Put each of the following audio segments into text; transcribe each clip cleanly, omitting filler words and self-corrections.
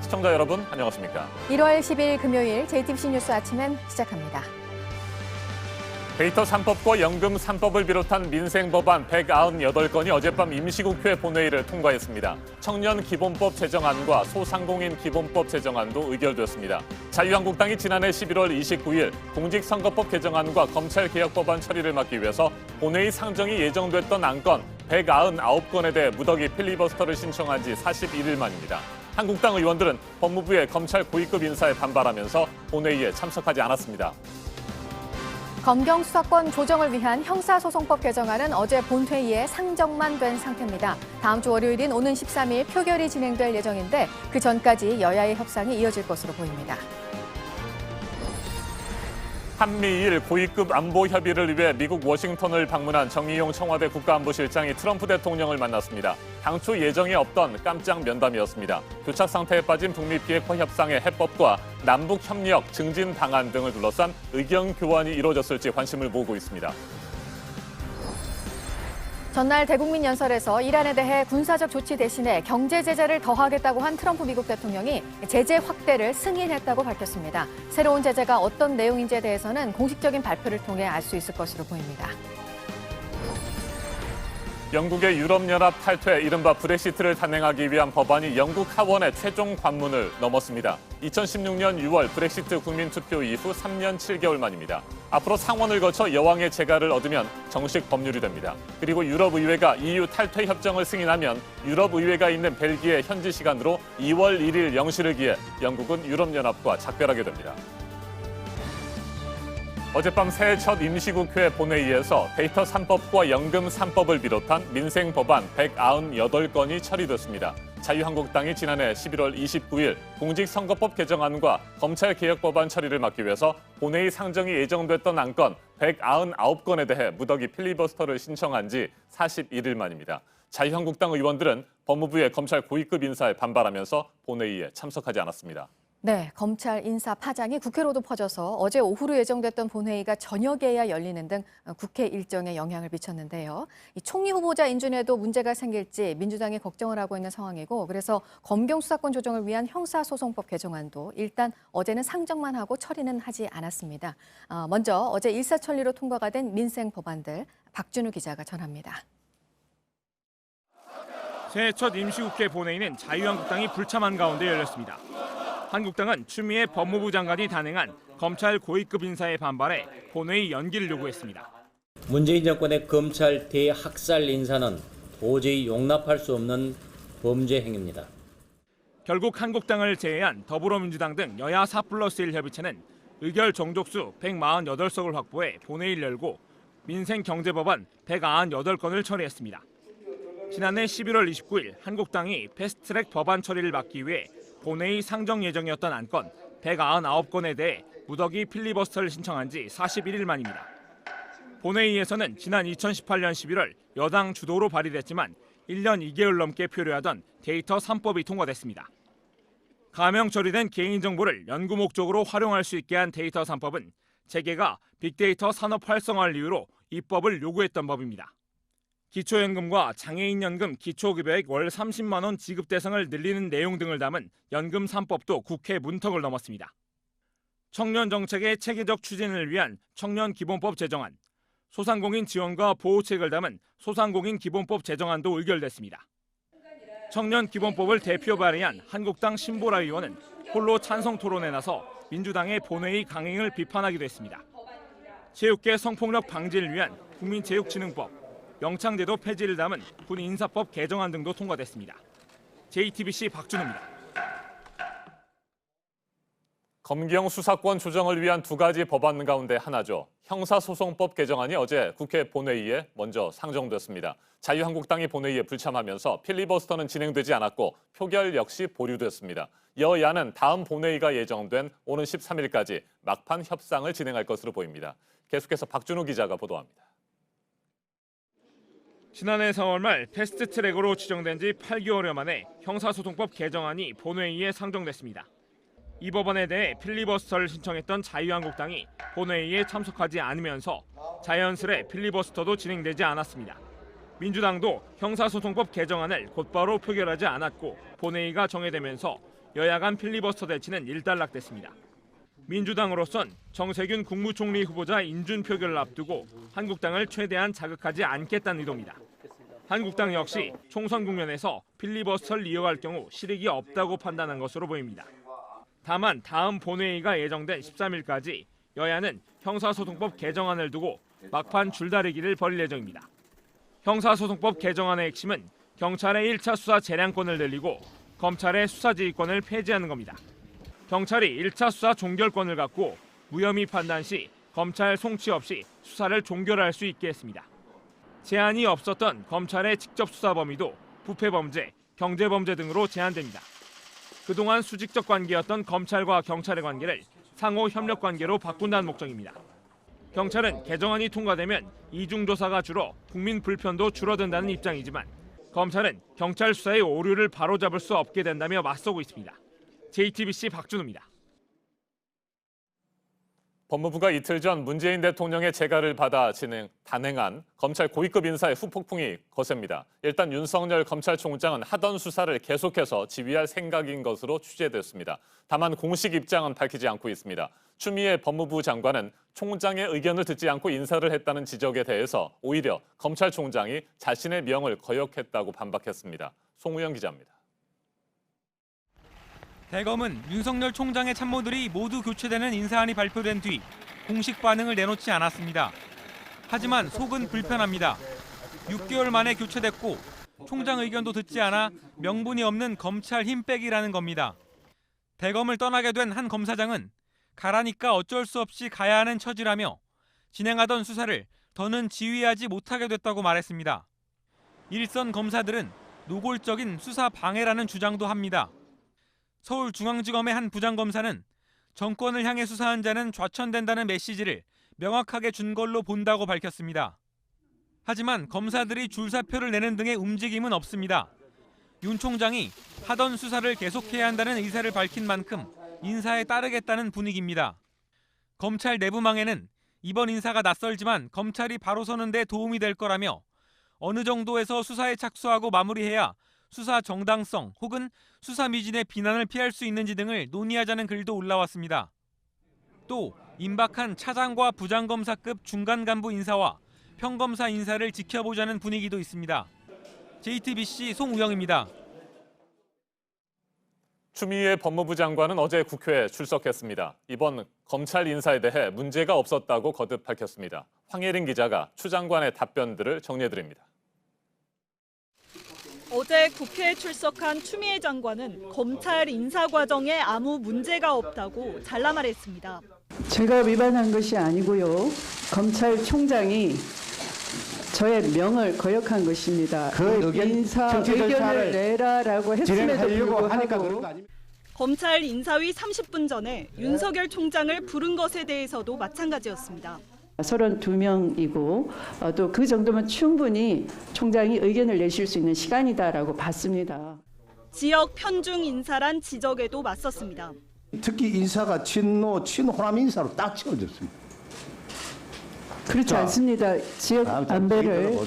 시청자 여러분, 안녕하십니까? 1월 10일 금요일 JTBC 뉴스 아침엔 시작합니다. 데이터 3법과 연금 3법을 비롯한 민생 법안 198건이 어젯밤 임시국회 본회의를 통과했습니다. 청년 기본법 제정안과 소상공인 기본법 제정안도 의결됐습니다. 자유한국당이 지난해 11월 29일 공직선거법 개정안과 검찰개혁법안 처리를 막기 위해서 본회의 상정이 예정됐던 안건 199건에 대해 무더기 필리버스터를 신청한 지 41일 만입니다. 한국당 의원들은 법무부의 검찰 고위급 인사에 반발하면서 본회의에 참석하지 않았습니다. 검경 수사권 조정을 위한 형사소송법 개정안은 어제 본회의에 상정만 된 상태입니다. 다음 주 월요일인 오는 13일 표결이 진행될 예정인데 그 전까지 여야의 협상이 이어질 것으로 보입니다. 한미일 고위급 안보 협의를 위해 미국 워싱턴을 방문한 정의용 청와대 국가안보실장이 트럼프 대통령을 만났습니다. 당초 예정에 없던 깜짝 면담이었습니다. 교착 상태에 빠진 북미 비핵화 협상의 해법과 남북 협력 증진 방안 등을 둘러싼 의견 교환이 이루어졌을지 관심을 모으고 있습니다. 전날 대국민 연설에서 이란에 대해 군사적 조치 대신에 경제 제재를 더하겠다고 한 트럼프 미국 대통령이 제재 확대를 승인했다고 밝혔습니다. 새로운 제재가 어떤 내용인지에 대해서는 공식적인 발표를 통해 알 수 있을 것으로 보입니다. 영국의 유럽연합 탈퇴, 이른바 브렉시트를 단행하기 위한 법안이 영국 하원의 최종 관문을 넘었습니다. 2016년 6월 브렉시트 국민투표 이후 3년 7개월 만입니다. 앞으로 상원을 거쳐 여왕의 재가를 얻으면 정식 법률이 됩니다. 그리고 유럽의회가 EU 탈퇴 협정을 승인하면 유럽의회가 있는 벨기에 현지 시간으로 2월 1일 0시를 기해 영국은 유럽연합과 작별하게 됩니다. 어젯밤 새해 첫 임시국회 본회의에서 데이터 3법과 연금 3법을 비롯한 민생 법안 198건이 처리됐습니다. 자유한국당이 지난해 11월 29일 공직선거법 개정안과 검찰개혁법안 처리를 막기 위해서 본회의 상정이 예정됐던 안건 199건에 대해 무더기 필리버스터를 신청한 지 41일 만입니다. 자유한국당 의원들은 법무부의 검찰 고위급 인사에 반발하면서 본회의에 참석하지 않았습니다. 네, 검찰 인사 파장이 국회로도 퍼져서 어제 오후로 예정됐던 본회의가 저녁에야 열리는 등 국회 일정에 영향을 미쳤는데요. 이 총리 후보자 인준에도 문제가 생길지 민주당이 걱정을 하고 있는 상황이고 그래서 검경 수사권 조정을 위한 형사소송법 개정안도 일단 어제는 상정만 하고 처리는 하지 않았습니다. 먼저 어제 일사천리로 통과가 된 민생 법안들 박준우 기자가 전합니다. 새해 첫 임시국회 본회의는 자유한국당이 불참한 가운데 열렸습니다. 한국당은 추미애 법무부 장관이 단행한 검찰 고위급 인사에 반발해 본회의 연기를 요구했습니다. 문재인 정권의 검찰 대학살 인사는 도저히 용납할 수 없는 범죄 행위입니다. 결국 한국당을 제외한 더불어민주당 등 여야 4+1 협의체는 의결 정족수 148석을 확보해 본회의를 열고 민생 경제법안 198건을 처리했습니다. 지난해 11월 29일 한국당이 패스트트랙 법안 처리를 막기 위해 본회의 상정 예정이었던 안건 199건에 대해 무더기 필리버스터를 신청한 지 41일 만입니다. 본회의에서는 지난 2018년 11월 여당 주도로 발의됐지만 1년 2개월 넘게 표류하던 데이터 3법이 통과됐습니다. 가명 처리된 개인정보를 연구 목적으로 활용할 수 있게 한 데이터 3법은 재계가 빅데이터 산업 활성화를 이유로 입법을 요구했던 법입니다. 기초연금과 장애인연금 기초급여액 월 30만 원 지급 대상을 늘리는 내용 등을 담은 연금 3법도 국회 문턱을 넘었습니다. 청년 정책의 체계적 추진을 위한 청년 기본법 제정안, 소상공인 지원과 보호책을 담은 소상공인 기본법 제정안도 의결됐습니다. 청년 기본법을 대표 발의한 한국당 신보라 의원은 홀로 찬성 토론에 나서 민주당의 본회의 강행을 비판하기도 했습니다. 체육계 성폭력 방지를 위한 국민체육진흥법, 영창제도 폐지를 담은 군인사법 개정안 등도 통과됐습니다. JTBC 박준우입니다. 검경 수사권 조정을 위한 두 가지 법안 가운데 하나죠. 형사소송법 개정안이 어제 국회 본회의에 먼저 상정됐습니다. 자유한국당이 본회의에 불참하면서 필리버스터는 진행되지 않았고 표결 역시 보류됐습니다. 여야는 다음 본회의가 예정된 오는 13일까지 막판 협상을 진행할 것으로 보입니다. 계속해서 박준우 기자가 보도합니다. 지난해 4월 말 패스트트랙으로 지정된 지 8개월여 만에 형사소송법 개정안이 본회의에 상정됐습니다. 이 법안에 대해 필리버스터를 신청했던 자유한국당이 본회의에 참석하지 않으면서 자연스레 필리버스터도 진행되지 않았습니다. 민주당도 형사소송법 개정안을 곧바로 표결하지 않았고 본회의가 정회되면서 여야 간 필리버스터 대치는 일단락됐습니다. 민주당으로선 정세균 국무총리 후보자 인준 표결을 앞두고 한국당을 최대한 자극하지 않겠다는 의도입니다. 한국당 역시 총선 국면에서 필리버스터를 이어갈 경우 실익이 없다고 판단한 것으로 보입니다. 다만 다음 본회의가 예정된 13일까지 여야는 형사소송법 개정안을 두고 막판 줄다리기를 벌일 예정입니다. 형사소송법 개정안의 핵심은 경찰의 1차 수사 재량권을 늘리고 검찰의 수사지휘권을 폐지하는 겁니다. 경찰이 1차 수사 종결권을 갖고 무혐의 판단 시 검찰 송치 없이 수사를 종결할 수 있게 했습니다. 제한이 없었던 검찰의 직접 수사 범위도 부패범죄, 경제범죄 등으로 제한됩니다. 그동안 수직적 관계였던 검찰과 경찰의 관계를 상호 협력 관계로 바꾼다는 목적입니다. 경찰은 개정안이 통과되면 이중조사가 줄어 국민 불편도 줄어든다는 입장이지만 검찰은 경찰 수사의 오류를 바로잡을 수 없게 된다며 맞서고 있습니다. JTBC 박준우입니다. 법무부가 이틀 전 문재인 대통령의 재가를 받아 단행한 검찰 고위급 인사의 후폭풍이 거셉니다. 일단 윤석열 검찰총장은 하던 수사를 계속해서 지휘할 생각인 것으로 취재됐습니다. 다만 공식 입장은 밝히지 않고 있습니다. 추미애 법무부 장관은 총장의 의견을 듣지 않고 인사를 했다는 지적에 대해서 오히려 검찰총장이 자신의 명을 거역했다고 반박했습니다. 송우영 기자입니다. 대검은 윤석열 총장의 참모들이 모두 교체되는 인사안이 발표된 뒤 공식 반응을 내놓지 않았습니다. 하지만 속은 불편합니다. 6개월 만에 교체됐고 총장 의견도 듣지 않아 명분이 없는 검찰 힘 빼기라는 겁니다. 대검을 떠나게 된 한 검사장은 가라니까 어쩔 수 없이 가야 하는 처지라며 진행하던 수사를 더는 지휘하지 못하게 됐다고 말했습니다. 일선 검사들은 노골적인 수사 방해라는 주장도 합니다. 서울중앙지검의 한 부장검사는 정권을 향해 수사한 자는 좌천된다는 메시지를 명확하게 준 걸로 본다고 밝혔습니다. 하지만 검사들이 줄사표를 내는 등의 움직임은 없습니다. 윤 총장이 하던 수사를 계속해야 한다는 의사를 밝힌 만큼 인사에 따르겠다는 분위기입니다. 검찰 내부망에는 이번 인사가 낯설지만 검찰이 바로 서는 데 도움이 될 거라며 어느 정도에서 수사에 착수하고 마무리해야 수사 정당성 혹은 수사 미진의 비난을 피할 수 있는지 등을 논의하자는 글도 올라왔습니다. 또 임박한 차장과 부장검사급 중간 간부 인사와 평검사 인사를 지켜보자는 분위기도 있습니다. JTBC 송우영입니다. 추미애 법무부 장관은 어제 국회에 출석했습니다. 이번 검찰 인사에 대해 문제가 없었다고 거듭 밝혔습니다. 황예린 기자가 추 장관의 답변들을 정리해드립니다. 어제 국회에 출석한 추미애 장관은 검찰 인사 과정에 아무 문제가 없다고 잘라 말했습니다. 제가 위반한 것이 아니고요. 검찰총장이 저의 명을 거역한 것입니다. 인사 의견을 내라라고 했음에도 불구하고 검찰 인사위 30분 전에 윤석열 총장을 부른 것에 대해서도 마찬가지였습니다. 32명이고 또 그 정도면 충분히 총장이 의견을 내실 수 있는 시간이다라고 봤습니다. 지역 편중 인사란 지적에도 맞섰습니다. 특히 인사가 친노, 친호남 인사로 딱 치워졌습니다. 그렇지 않습니다. 지역 안배를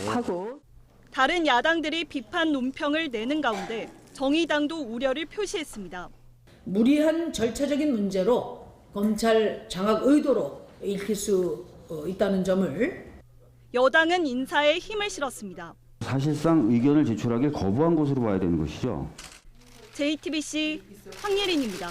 하고. 다른 야당들이 비판 논평을 내는 가운데 정의당도 우려를 표시했습니다. 무리한 절차적인 문제로 검찰 장악 의도로 읽힐 수 있다는 점을 여당은 인사에 힘을 실었습니다. 사실상 의견을 제출하기 거부한 것으로 봐야 되는 것이죠. JTBC 황예린입니다.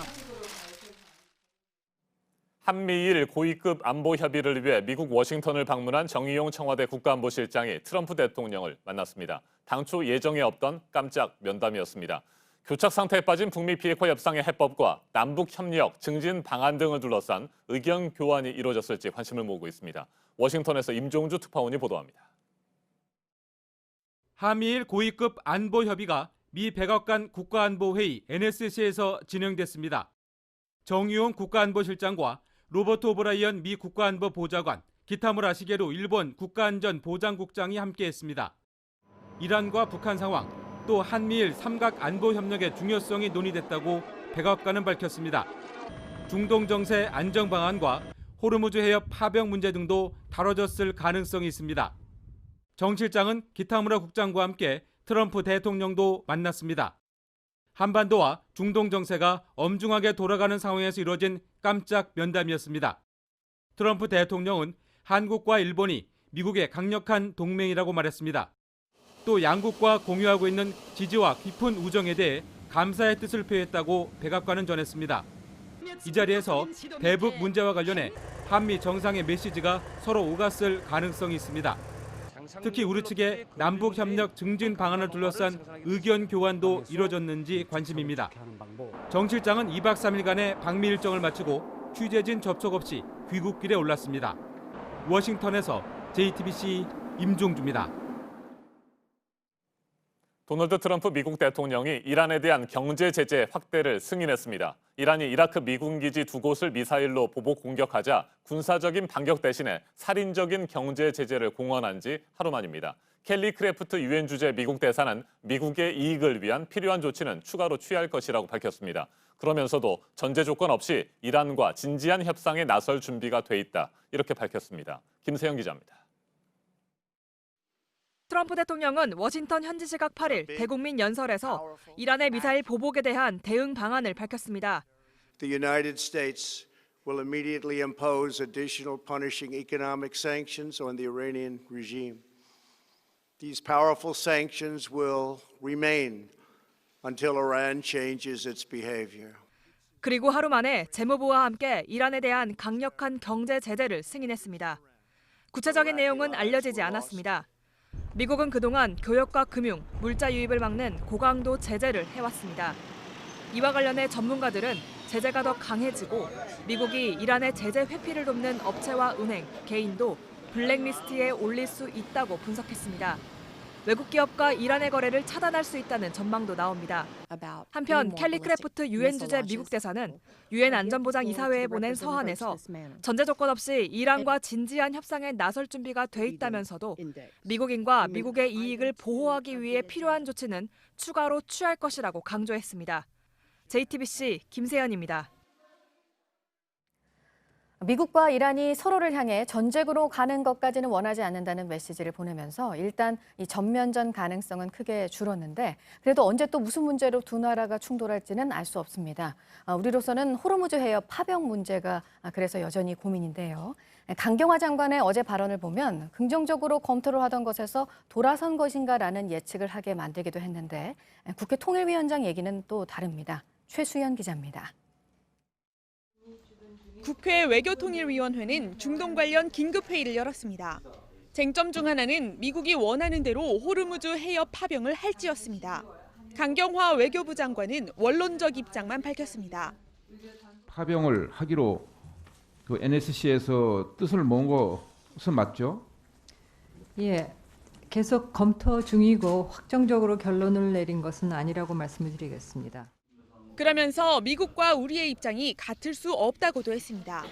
한미일 고위급 안보 협의를 위해 미국 워싱턴을 방문한 정의용 청와대 국가안보실장이 트럼프 대통령을 만났습니다. 당초 예정에 없던 깜짝 면담이었습니다. 교착 상태에 빠진 북미 비핵화 협상의 해법과 남북 협력 증진 방안 등을 둘러싼 의견 교환이 이루어졌을지 관심을 모으고 있습니다. 워싱턴에서 임종주 특파원이 보도합니다. 한미일 고위급 안보 협의가 미 백악관 국가안보회의 NSC에서 진행됐습니다. 정의용 국가안보실장과 로버트 오브라이언 미 국가안보 보좌관, 기타무라 시게루 일본 국가안전보장국장이 함께했습니다. 이란과 북한 상황, 또 한미일 삼각 안보 협력의 중요성이 논의됐다고 백악관은 밝혔습니다. 중동 정세 안정 방안과 호르무즈 해협 파병 문제 등도 다뤄졌을 가능성이 있습니다. 정 실장은 기타무라 국장과 함께 트럼프 대통령도 만났습니다. 한반도와 중동 정세가 엄중하게 돌아가는 상황에서 이뤄진 깜짝 면담이었습니다. 트럼프 대통령은 한국과 일본이 미국의 강력한 동맹이라고 말했습니다. 또 양국과 공유하고 있는 지지와 깊은 우정에 대해 감사의 뜻을 표했다고 백악관은 전했습니다. 이 자리에서 대북 문제와 관련해 한미 정상의 메시지가 서로 오갔을 가능성이 있습니다. 특히 우리 측의 남북협력 증진 방안을 둘러싼 의견 교환도 이뤄졌는지 관심입니다. 정 실장은 2박 3일간의 방미 일정을 마치고 취재진 접촉 없이 귀국길에 올랐습니다. 워싱턴에서 JTBC 임종주입니다. 도널드 트럼프 미국 대통령이 이란에 대한 경제 제재 확대를 승인했습니다. 이란이 이라크 미군 기지 2곳을 미사일로 보복 공격하자 군사적인 반격 대신에 살인적인 경제 제재를 공언한 지 하루 만입니다. 켈리 크래프트 유엔 주재 미국 대사는 미국의 이익을 위한 필요한 조치는 추가로 취할 것이라고 밝혔습니다. 그러면서도 전제 조건 없이 이란과 진지한 협상에 나설 준비가 돼 있다. 이렇게 밝혔습니다. 김세영 기자입니다. 트럼프 대통령은 워싱턴 현지 시각 8일 대국민 연설에서 이란의 미사일 보복에 대한 대응 방안을 밝혔습니다. The United States will immediately impose additional punishing economic sanctions on the Iranian regime. These powerful sanctions will remain until Iran changes its behavior. 그리고 하루 만에 재무부와 함께 이란에 대한 강력한 경제 제재를 승인했습니다. 구체적인 내용은 알려지지 않았습니다. 미국은 그동안 교역과 금융, 물자 유입을 막는 고강도 제재를 해왔습니다. 이와 관련해 전문가들은 제재가 더 강해지고 미국이 이란의 제재 회피를 돕는 업체와 은행, 개인도 블랙리스트에 올릴 수 있다고 분석했습니다. 외국 기업과 이란의 거래를 차단할 수 있다는 전망도 나옵니다. 한편 켈리 크래프트 유엔 주재 미국 대사는 유엔 안전보장 이사회에 보낸 서한에서 전제 조건 없이 이란과 진지한 협상에 나설 준비가 돼 있다면서도 미국인과 미국의 이익을 보호하기 위해 필요한 조치는 추가로 취할 것이라고 강조했습니다. JTBC 김세연입니다. 미국과 이란이 서로를 향해 전쟁으로 가는 것까지는 원하지 않는다는 메시지를 보내면서 일단 이 전면전 가능성은 크게 줄었는데 그래도 언제 또 무슨 문제로 두 나라가 충돌할지는 알 수 없습니다. 우리로서는 호르무즈 해협 파병 문제가 그래서 여전히 고민인데요. 강경화 장관의 어제 발언을 보면 긍정적으로 검토를 하던 것에서 돌아선 것인가라는 예측을 하게 만들기도 했는데 국회 통일위원장 얘기는 또 다릅니다. 최수연 기자입니다. 국회 외교통일위원회는 중동 관련 긴급회의를 열었습니다. 쟁점 중 하나는 미국이 원하는 대로 호르무즈 해협 파병을 할지였습니다. 강경화 외교부 장관은 원론적 입장만 밝혔습니다. 파병을 하기로 그 NSC에서 뜻을 모은 것은 맞죠? 예, 계속 검토 중이고 확정적으로 결론을 내린 것은 아니라고 말씀을 드리겠습니다. 그러면서 미국과 우리의 입장이 같을 수 없다고도 했습니다.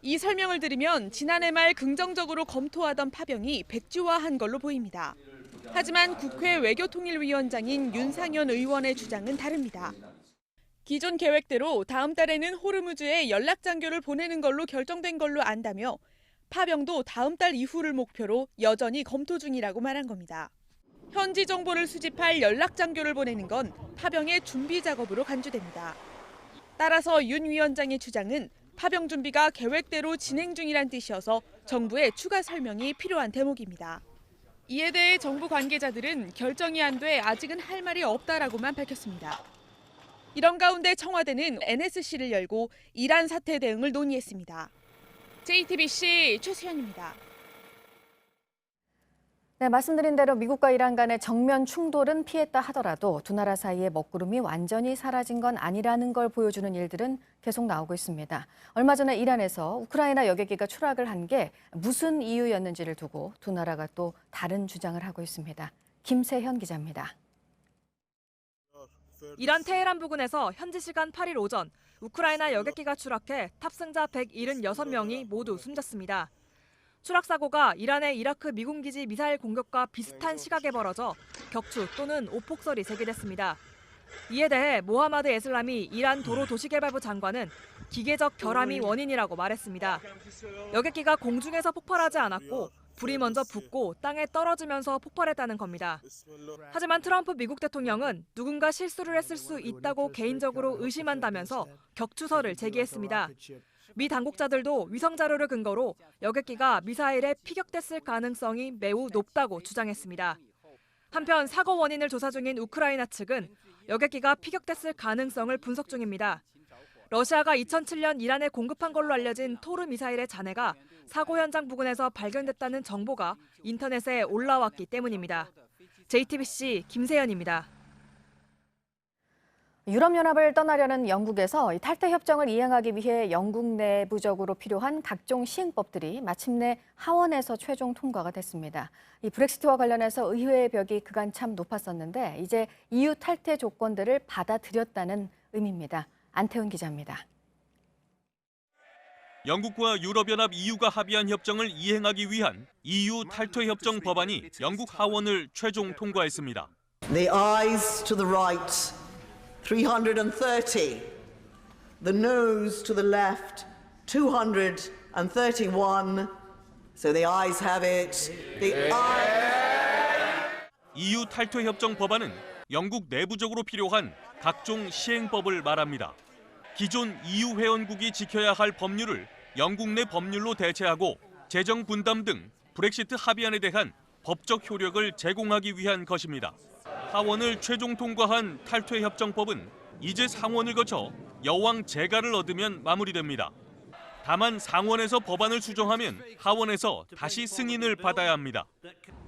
이 설명을 들으면 지난해 말 긍정적으로 검토하던 파병이 백지화한 걸로 보입니다. 하지만 국회 외교통일위원장인 윤상현 의원의 주장은 다릅니다. 기존 계획대로 다음 달에는 호르무즈에 연락장교를 보내는 걸로 결정된 걸로 안다며 파병도 다음 달 이후를 목표로 여전히 검토 중이라고 말한 겁니다. 현지 정보를 수집할 연락장교를 보내는 건 파병의 준비 작업으로 간주됩니다. 따라서 윤 위원장의 주장은 파병 준비가 계획대로 진행 중이란 뜻이어서 정부의 추가 설명이 필요한 대목입니다. 이에 대해 정부 관계자들은 결정이 안 돼 아직은 할 말이 없다라고만 밝혔습니다. 이런 가운데 청와대는 NSC를 열고 이란 사태 대응을 논의했습니다. JTBC 최수연입니다. 네, 말씀드린 대로 미국과 이란 간의 정면 충돌은 피했다 하더라도 두 나라 사이의 먹구름이 완전히 사라진 건 아니라는 걸 보여주는 일들은 계속 나오고 있습니다. 얼마 전에 이란에서 우크라이나 여객기가 추락을 한 게 무슨 이유였는지를 두고 두 나라가 또 다른 주장을 하고 있습니다. 김세현 기자입니다. 이란 테헤란 부근에서 현지 시간 8일 오전 우크라이나 여객기가 추락해 탑승자 176명이 모두 숨졌습니다. 추락 사고가 이란의 이라크 미군 기지 미사일 공격과 비슷한 시각에 벌어져 격추 또는 오폭설이 제기됐습니다. 이에 대해 모하마드 에슬람이 이란 도로도시개발부 장관은 기계적 결함이 원인이라고 말했습니다. 여객기가 공중에서 폭발하지 않았고 불이 먼저 붙고 땅에 떨어지면서 폭발했다는 겁니다. 하지만 트럼프 미국 대통령은 누군가 실수를 했을 수 있다고 개인적으로 의심한다면서 격추설을 제기했습니다. 미 당국자들도 위성 자료를 근거로 여객기가 미사일에 피격됐을 가능성이 매우 높다고 주장했습니다. 한편 사고 원인을 조사 중인 우크라이나 측은 여객기가 피격됐을 가능성을 분석 중입니다. 러시아가 2007년 이란에 공급한 걸로 알려진 토르 미사일의 잔해가 사고 현장 부근에서 발견됐다는 정보가 인터넷에 올라왔기 때문입니다. JTBC 김세연입니다. 유럽연합을 떠나려는 영국에서 탈퇴 협정을 이행하기 위해 영국 내부적으로 필요한 각종 시행법들이 마침내 하원에서 최종 통과가 됐습니다. 이 브렉시트와 관련해서 의회의 벽이 그간 참 높았었는데 이제 EU 탈퇴 조건들을 받아들였다는 의미입니다. 안태훈 기자입니다. 영국과 유럽연합 EU가 합의한 협정을 이행하기 위한 EU 탈퇴 협정 법안이 영국 하원을 최종 통과했습니다. The ayes to the right, 330. The noes to the left, 231. So the ayes have it. EU 탈퇴 협정 법안은 영국 내부적으로 필요한 각종 시행법을 말합니다. 기존 EU 회원국이 지켜야 할 법률을 영국 내 법률로 대체하고 재정 분담 등 브렉시트 합의안에 대한 법적 효력을 제공하기 위한 것입니다. 하원을 최종 통과한 탈퇴 협정법은 이제 상원을 거쳐 여왕 재가를 얻으면 마무리됩니다. 다만 상원에서 법안을 수정하면 하원에서 다시 승인을 받아야 합니다.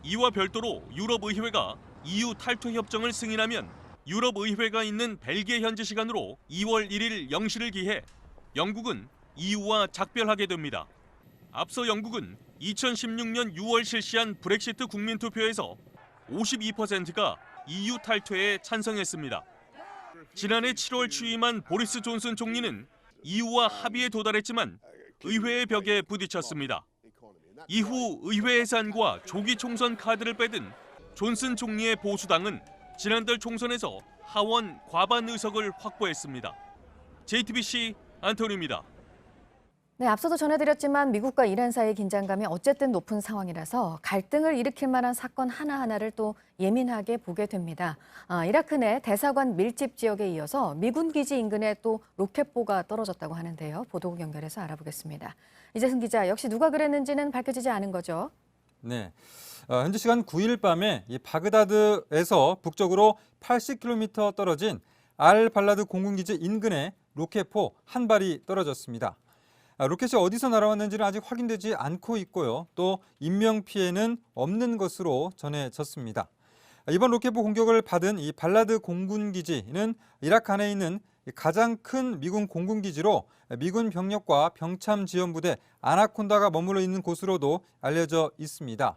이와 별도로 유럽의회가 EU 탈퇴 협정을 승인하면 유럽의회가 있는 벨기에 현지 시간으로 2월 1일 0시를 기해 영국은 EU와 작별하게 됩니다. 앞서 영국은 2016년 6월 실시한 브렉시트 국민투표에서 52%가 EU 탈퇴에 찬성했습니다. 지난해 7월 취임한 보리스 존슨 총리는 EU와 합의에 도달했지만 의회의 벽에 부딪혔습니다. 이후 의회 예산과 조기 총선 카드를 빼든 존슨 총리의 보수당은 지난달 총선에서 하원 과반 의석을 확보했습니다. JTBC 안토니입니다. 네, 앞서도 전해드렸지만 미국과 이란 사이의 긴장감이 어쨌든 높은 상황이라서 갈등을 일으킬 만한 사건 하나하나를 또 예민하게 보게 됩니다. 이라크 내 대사관 밀집 지역에 이어서 미군 기지 인근에 또 로켓포가 떨어졌다고 하는데요. 보도국 연결해서 알아보겠습니다. 이재승 기자, 역시 누가 그랬는지는 밝혀지지 않은 거죠? 네. 현지 시간 9일 밤에 이 바그다드에서 북쪽으로 80km 떨어진 알-발라드 공군기지 인근에 로켓포 한 발이 떨어졌습니다. 로켓이 어디서 날아왔는지는 아직 확인되지 않고 있고요. 또 인명피해는 없는 것으로 전해졌습니다. 이번 로켓포 공격을 받은 이 발라드 공군기지는 이라크 안에 있는 가장 큰 미군 공군기지로 미군 병력과 병참 지원부대 아나콘다가 머물러 있는 곳으로도 알려져 있습니다.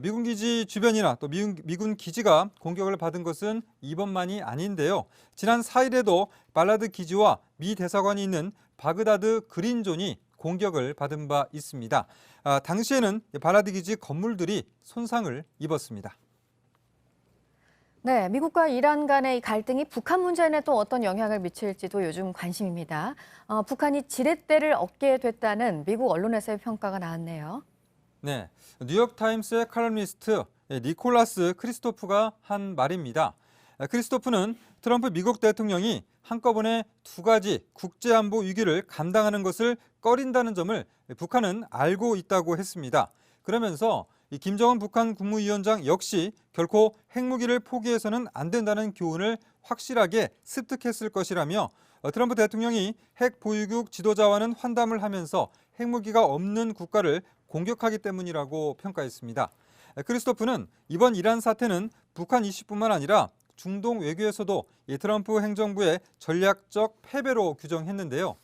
미군 기지 주변이나 또 미군 기지가 공격을 받은 것은 이번만이 아닌데요. 지난 4일에도 발라드 기지와 미 대사관이 있는 바그다드 그린존이 공격을 받은 바 있습니다. 당시에는 발라드 기지 건물들이 손상을 입었습니다. 네, 미국과 이란 간의 이 갈등이 북한 문제에 또 어떤 영향을 미칠지도 요즘 관심입니다. 북한이 지렛대를 얻게 됐다는 미국 언론에서의 평가가 나왔네요. 네, 뉴욕타임스의 칼럼니스트 니콜라스 크리스토프가 한 말입니다. 크리스토프는 트럼프 미국 대통령이 한꺼번에 두 가지 국제안보 위기를 감당하는 것을 꺼린다는 점을 북한은 알고 있다고 했습니다. 그러면서 김정은 북한 국무위원장 역시 결코 핵무기를 포기해서는 안 된다는 교훈을 확실하게 습득했을 것이라며 트럼프 대통령이 핵 보유국 지도자와는 환담을 하면서 핵무기가 없는 국가를 공격하기 때문이라고 평가했습니다. 크리스토프는 이번 이란 사태는 북한 이슈뿐만 아니라 중동 외교에서도 트럼프 행정부의 전략적 패배로 규정했는데요.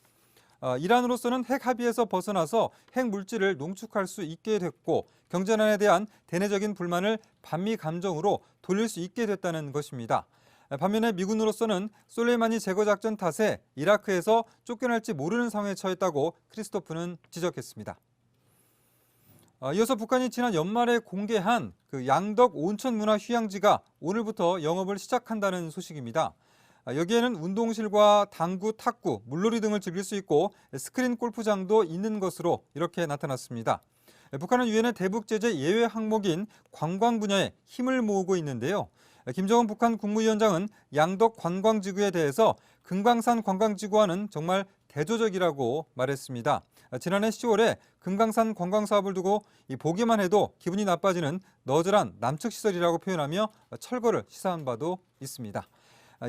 이란으로서는 핵 합의에서 벗어나서 핵 물질을 농축할 수 있게 됐고 경제난에 대한 대내적인 불만을 반미 감정으로 돌릴 수 있게 됐다는 것입니다. 반면에 미군으로서는 솔레이마니 제거 작전 탓에 이라크에서 쫓겨날지 모르는 상황에 처했다고 크리스토프는 지적했습니다. 이어서 북한이 지난 연말에 공개한 양덕 온천 문화 휴양지가 오늘부터 영업을 시작한다는 소식입니다. 여기에는 운동실과 당구, 탁구, 물놀이 등을 즐길 수 있고 스크린 골프장도 있는 것으로 이렇게 나타났습니다. 북한은 유엔의 대북 제재 예외 항목인 관광 분야에 힘을 모으고 있는데요. 김정은 북한 국무위원장은 양덕 관광지구에 대해서 금강산 관광지구와는 정말 대조적이라고 말했습니다. 지난해 10월에 금강산 관광 사업을 두고 보기만 해도 기분이 나빠지는 너절한 남측 시설이라고 표현하며 철거를 시사한 바도 있습니다.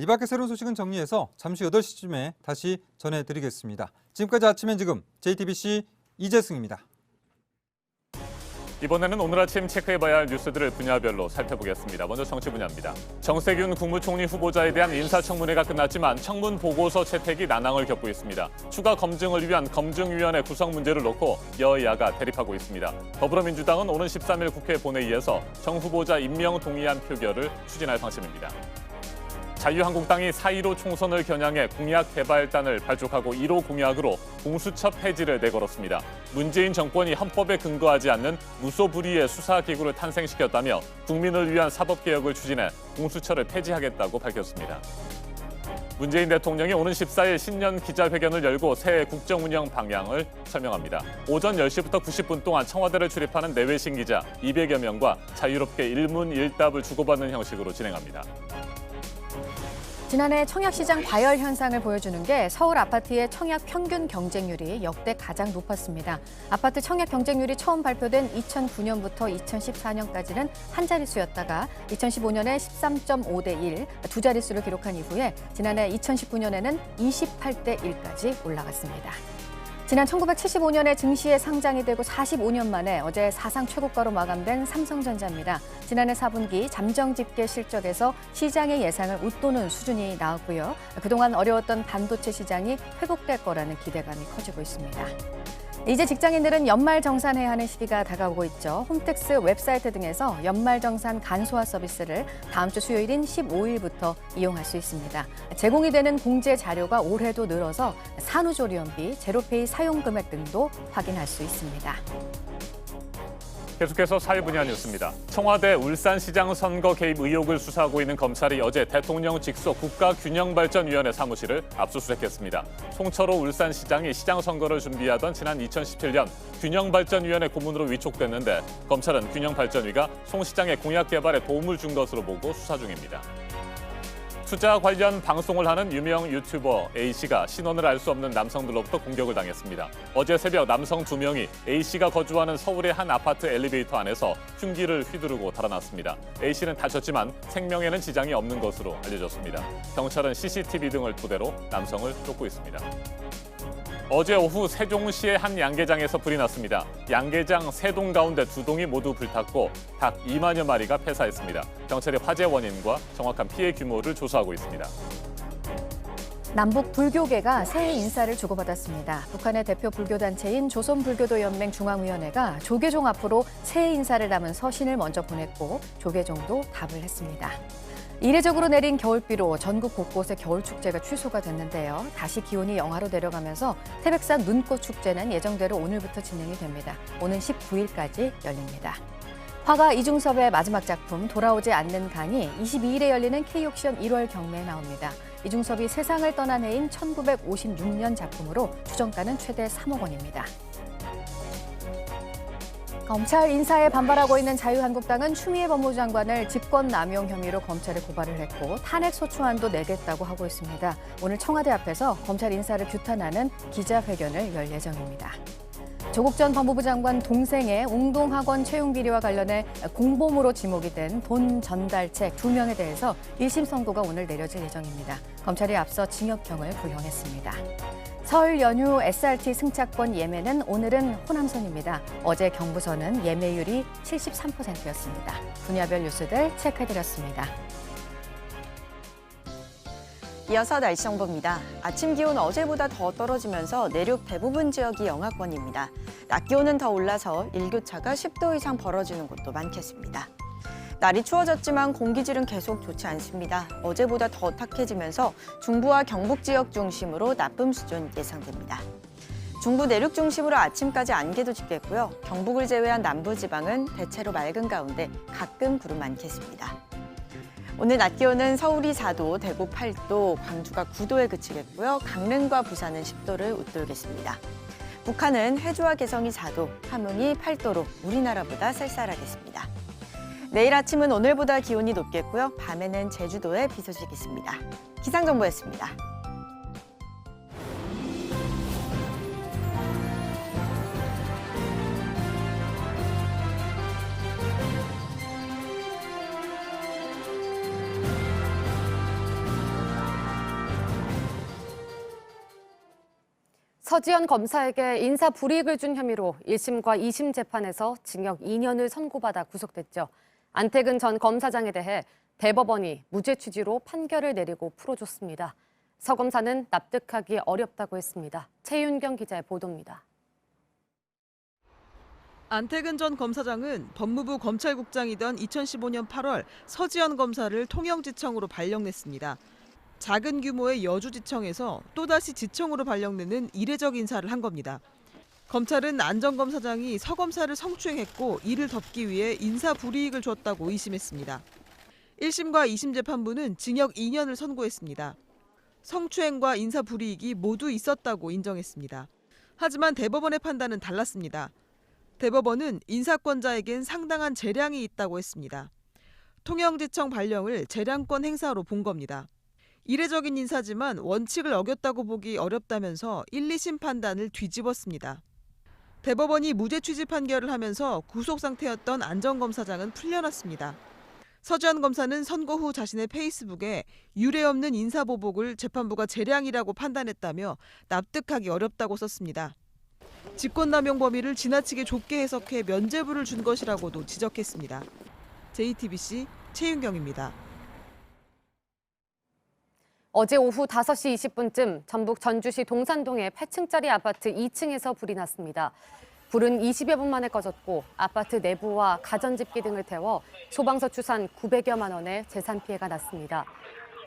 이 밖의 새로운 소식은 정리해서 잠시 8시쯤에 다시 전해드리겠습니다. 지금까지 아침엔 지금 JTBC 이재승입니다. 이번에는 오늘 아침 체크해봐야 할 뉴스들을 분야별로 살펴보겠습니다. 먼저 정치 분야입니다. 정세균 국무총리 후보자에 대한 인사청문회가 끝났지만 청문 보고서 채택이 난항을 겪고 있습니다. 추가 검증을 위한 검증위원회 구성 문제를 놓고 여야가 대립하고 있습니다. 더불어민주당은 오는 13일 국회 본회의에서 정 후보자 임명 동의안 표결을 추진할 방침입니다. 자유한국당이 4.15 총선을 겨냥해 공약 개발단을 발족하고 1호 공약으로 공수처 폐지를 내걸었습니다. 문재인 정권이 헌법에 근거하지 않는 무소불위의 수사기구를 탄생시켰다며 국민을 위한 사법개혁을 추진해 공수처를 폐지하겠다고 밝혔습니다. 문재인 대통령이 오는 14일 신년 기자회견을 열고 새해 국정운영 방향을 설명합니다. 오전 10시부터 90분 동안 청와대를 출입하는 내외신 기자 200여 명과 자유롭게 일문일답을 주고받는 형식으로 진행합니다. 지난해 청약시장 과열 현상을 보여주는 게 서울 아파트의 청약 평균 경쟁률이 역대 가장 높았습니다. 아파트 청약 경쟁률이 처음 발표된 2009년부터 2014년까지는 한 자릿수였다가 2015년에 13.5대 1, 두 자릿수를 기록한 이후에 지난해 2019년에는 28대 1까지 올라갔습니다. 지난 1975년에 증시에 상장이 되고 45년 만에 어제 사상 최고가로 마감된 삼성전자입니다. 지난해 4분기 잠정 집계 실적에서 시장의 예상을 웃도는 수준이 나왔고요. 그동안 어려웠던 반도체 시장이 회복될 거라는 기대감이 커지고 있습니다. 이제 직장인들은 연말정산해야 하는 시기가 다가오고 있죠. 홈택스 웹사이트 등에서 연말정산 간소화 서비스를 다음 주 수요일인 15일부터 이용할 수 있습니다. 제공이 되는 공제 자료가 올해도 늘어서 산후조리원비, 제로페이 사용 금액 등도 확인할 수 있습니다. 계속해서 사회 분야 뉴스입니다. 청와대 울산시장 선거 개입 의혹을 수사하고 있는 검찰이 어제 대통령 직속 국가균형발전위원회 사무실을 압수수색했습니다. 송철호 울산시장이 시장 선거를 준비하던 지난 2017년 균형발전위원회 고문으로 위촉됐는데 검찰은 균형발전위가 송 시장의 공약 개발에 도움을 준 것으로 보고 수사 중입니다. 투자 관련 방송을 하는 유명 유튜버 A씨가 신원을 알 수 없는 남성들로부터 공격을 당했습니다. 어제 새벽 남성 2명이 A씨가 거주하는 서울의 한 아파트 엘리베이터 안에서 흉기를 휘두르고 달아났습니다. A씨는 다쳤지만 생명에는 지장이 없는 것으로 알려졌습니다. 경찰은 CCTV 등을 토대로 남성을 쫓고 있습니다. 어제 오후 세종시의 한 양계장에서 불이 났습니다. 양계장 3동 가운데 2동이 모두 불탔고 닭 2만여 마리가 폐사했습니다. 경찰이 화재 원인과 정확한 피해 규모를 조사하고 있습니다. 남북 불교계가 새해 인사를 주고받았습니다. 북한의 대표 불교단체인 조선불교도연맹 중앙위원회가 조계종 앞으로 새해 인사를 담은 서신을 먼저 보냈고 조계종도 답을 했습니다. 이례적으로 내린 겨울비로 전국 곳곳의 겨울축제가 취소가 됐는데요. 다시 기온이 영하로 내려가면서 태백산 눈꽃축제는 예정대로 오늘부터 진행이 됩니다. 오는 19일까지 열립니다. 화가 이중섭의 마지막 작품 돌아오지 않는 강이 22일에 열리는 K옥션 1월 경매에 나옵니다. 이중섭이 세상을 떠난 해인 1956년 작품으로 추정가는 최대 3억 원입니다. 검찰 인사에 반발하고 있는 자유한국당은 추미애 법무장관을 직권남용 혐의로 검찰에 고발을 했고 탄핵소추안도 내겠다고 하고 있습니다. 오늘 청와대 앞에서 검찰 인사를 규탄하는 기자회견을 열 예정입니다. 조국 전 법무부 장관 동생의 웅동학원 채용 비리와 관련해 공범으로 지목이 된 돈 전달책 2명에 대해서 1심 선고가 오늘 내려질 예정입니다. 검찰이 앞서 징역형을 구형했습니다. 설 연휴 SRT 승차권 예매는 오늘은 호남선입니다. 어제 경부선은 예매율이 73%였습니다. 분야별 뉴스들 체크해드렸습니다. 이어서 날씨 정보입니다. 아침 기온 어제보다 더 떨어지면서 내륙 대부분 지역이 영하권입니다. 낮 기온은 더 올라서 일교차가 10도 이상 벌어지는 곳도 많겠습니다. 날이 추워졌지만 공기질은 계속 좋지 않습니다. 어제보다 더 탁해지면서 중부와 경북 지역 중심으로 나쁨 수준 예상됩니다. 중부 내륙 중심으로 아침까지 안개도 짙겠고요. 경북을 제외한 남부지방은 대체로 맑은 가운데 가끔 구름 많겠습니다. 오늘 낮 기온은 서울이 4도, 대구 8도, 광주가 9도에 그치겠고요. 강릉과 부산은 10도를 웃돌겠습니다. 북한은 해주와 개성이 4도, 함흥이 8도로 우리나라보다 쌀쌀하겠습니다. 내일 아침은 오늘보다 기온이 높겠고요. 밤에는 제주도에 비 소식이 있습니다. 기상정보였습니다. 서지현 검사에게 인사 불이익을 준 혐의로 1심과 2심 재판에서 징역 2년을 선고받아 구속됐죠. 안태근 전 검사장에 대해 대법원이 무죄 취지로 판결을 내리고 풀어줬습니다. 서 검사는 납득하기 어렵다고 했습니다. 최윤경 기자의 보도입니다. 안태근 전 검사장은 법무부 검찰국장이던 2015년 8월 서지현 검사를 통영지청으로 발령냈습니다. 작은 규모의 여주지청에서 또다시 지청으로 발령내는 이례적 인사를 한 겁니다. 검찰은 안 전 검사장이 서 검사를 성추행했고 이를 덮기 위해 인사 불이익을 줬다고 의심했습니다. 1심과 2심 재판부는 징역 2년을 선고했습니다. 성추행과 인사 불이익이 모두 있었다고 인정했습니다. 하지만 대법원의 판단은 달랐습니다. 대법원은 인사권자에겐 상당한 재량이 있다고 했습니다. 통영지청 발령을 재량권 행사로 본 겁니다. 이례적인 인사지만 원칙을 어겼다고 보기 어렵다면서 1, 2심 판단을 뒤집었습니다. 대법원이 무죄 취지 판결을 하면서 구속 상태였던 안 전 검사장은 풀려났습니다. 서지현 검사는 선고 후 자신의 페이스북에 유례없는 인사보복을 재판부가 재량이라고 판단했다며 납득하기 어렵다고 썼습니다. 직권남용 범위를 지나치게 좁게 해석해 면죄부를 준 것이라고도 지적했습니다. JTBC 최윤경입니다. 어제 오후 5시 20분쯤 전북 전주시 동산동의 8층짜리 아파트 2층에서 불이 났습니다. 불은 20여 분 만에 꺼졌고 아파트 내부와 가전집기 등을 태워 소방서 추산 900여만 원의 재산 피해가 났습니다.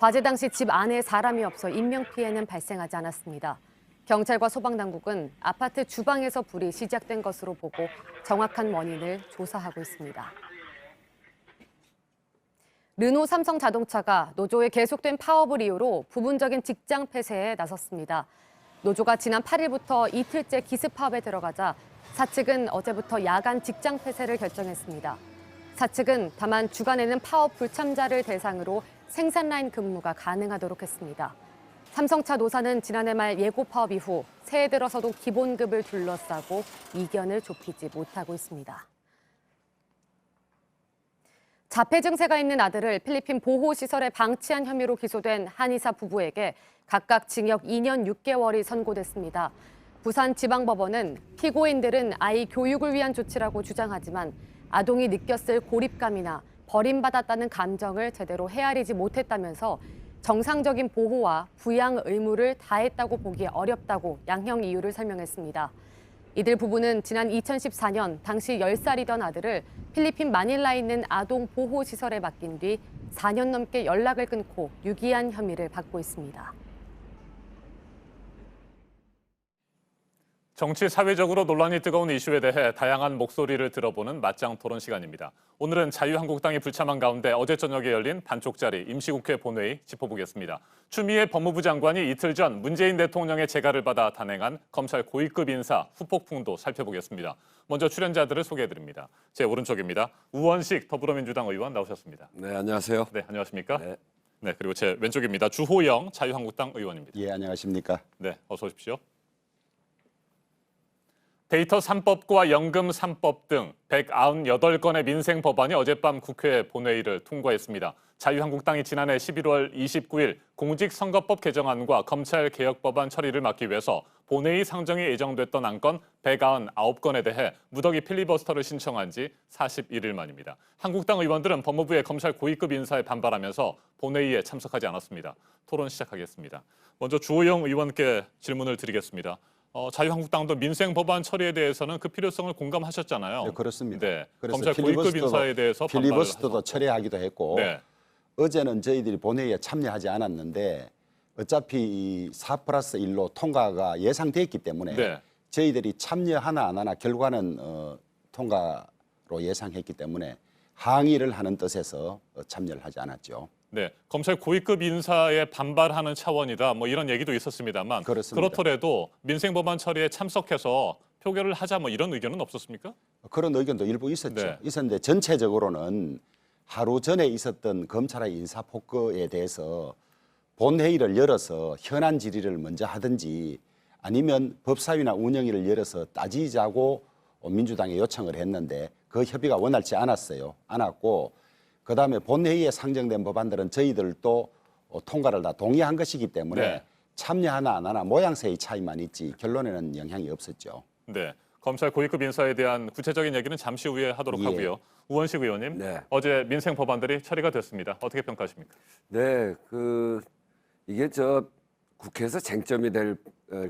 화재 당시 집 안에 사람이 없어 인명피해는 발생하지 않았습니다. 경찰과 소방당국은 아파트 주방에서 불이 시작된 것으로 보고 정확한 원인을 조사하고 있습니다. 르노 삼성자동차가 노조의 계속된 파업을 이유로 부분적인 직장 폐쇄에 나섰습니다. 노조가 지난 8일부터 이틀째 기습 파업에 들어가자 사측은 어제부터 야간 직장 폐쇄를 결정했습니다. 사측은 다만 주간에는 파업 불참자를 대상으로 생산 라인 근무가 가능하도록 했습니다. 삼성차 노사는 지난해 말 예고 파업 이후 새해 들어서도 기본급을 둘러싸고 이견을 좁히지 못하고 있습니다. 자폐 증세가 있는 아들을 필리핀 보호시설에 방치한 혐의로 기소된 한의사 부부에게 각각 징역 2년 6개월이 선고됐습니다. 부산지방법원은 피고인들은 아이 교육을 위한 조치라고 주장하지만 아동이 느꼈을 고립감이나 버림받았다는 감정을 제대로 헤아리지 못했다면서 정상적인 보호와 부양 의무를 다했다고 보기 어렵다고 양형 이유를 설명했습니다. 이들 부부는 지난 2014년 당시 10살이던 아들을 필리핀 마닐라에 있는 아동보호시설에 맡긴 뒤 4년 넘게 연락을 끊고 유기한 혐의를 받고 있습니다. 정치 사회적으로 논란이 뜨거운 이슈에 대해 다양한 목소리를 들어보는 맞짱 토론 시간입니다. 오늘은 자유한국당이 불참한 가운데 어제 저녁에 열린 반쪽짜리 임시국회 본회의 짚어보겠습니다. 추미애 법무부 장관이 이틀 전 문재인 대통령의 재가를 받아 단행한 검찰 고위급 인사 후폭풍도 살펴보겠습니다. 먼저 출연자들을 소개해드립니다. 제 오른쪽입니다. 우원식 더불어민주당 의원 나오셨습니다. 네, 안녕하세요. 네, 안녕하십니까? 네, 그리고 제 왼쪽입니다. 주호영 자유한국당 의원입니다. 예, 안녕하십니까? 네, 어서 오십시오. 데이터 3법과 연금 3법 등 198건의 민생 법안이 어젯밤 국회 본회의를 통과했습니다. 자유한국당이 지난해 11월 29일 공직선거법 개정안과 검찰개혁법안 처리를 막기 위해서 본회의 상정이 예정됐던 안건 199건에 대해 무더기 필리버스터를 신청한 지 41일 만입니다. 한국당 의원들은 법무부의 검찰 고위급 인사에 반발하면서 본회의에 참석하지 않았습니다. 토론 시작하겠습니다. 먼저 주호영 의원께 질문을 드리겠습니다. 자유한국당도 민생 법안 처리에 대해서는 그 필요성을 공감하셨잖아요. 네, 그렇습니다. 네, 그래서 검찰 고위급 인사에 대해서 필리버스터도 처리하기도 했고 네. 어제는 저희들이 본회의에 참여하지 않았는데 어차피 이 4+1로 통과가 예상됐기 때문에 네. 저희들이 참여하나 안 하나 결과는 통과로 예상했기 때문에 항의를 하는 뜻에서 참여를 하지 않았죠. 네, 검찰 고위급 인사에 반발하는 차원이다. 뭐 이런 얘기도 있었습니다만 그렇습니다. 그렇더라도 민생 법안 처리에 참석해서 표결을 하자 뭐 이런 의견은 없었습니까? 그런 의견도 일부 있었죠. 네. 있었는데 전체적으로는 하루 전에 있었던 검찰의 인사 폭거에 대해서 본회의를 열어서 현안 질의를 먼저 하든지 아니면 법사위나 운영위를 열어서 따지자고 민주당에 요청을 했는데 그 협의가 원활치 않았고 그다음에 본회의에 상정된 법안들은 저희들도 통과를 다 동의한 것이기 때문에 네. 참여하나 안 하나 모양새의 차이만 있지 결론에는 영향이 없었죠. 네, 검찰 고위급 인사에 대한 구체적인 얘기는 잠시 후에 하도록 예. 하고요. 우원식 의원님, 어제 민생 법안들이 처리가 됐습니다. 어떻게 평가하십니까? 네, 이게 국회에서 쟁점이 될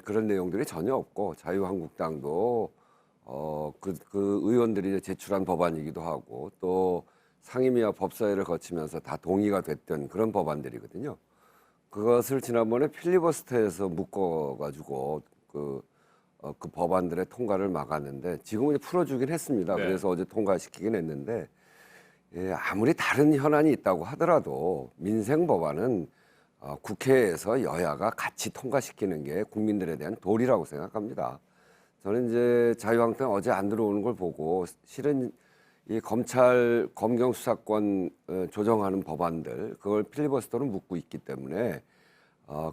그런 내용들이 전혀 없고 자유한국당도 그 의원들이 제출한 법안이기도 하고 또 상임위와 법사위를 거치면서 다 동의가 됐던 그런 법안들이거든요. 그것을 지난번에 필리버스터에서 묶어가지고 그 법안들의 통과를 막았는데 지금은 이제 풀어주긴 했습니다. 네. 그래서 어제 통과시키긴 했는데 아무리 다른 현안이 있다고 하더라도 민생 법안은 국회에서 여야가 같이 통과시키는 게 국민들에 대한 도리라고 생각합니다. 저는 이제 자유한국당 어제 안 들어오는 걸 보고 실은 이 검찰 검경 수사권 조정하는 법안들 그걸 필리버스터로 묶고 있기 때문에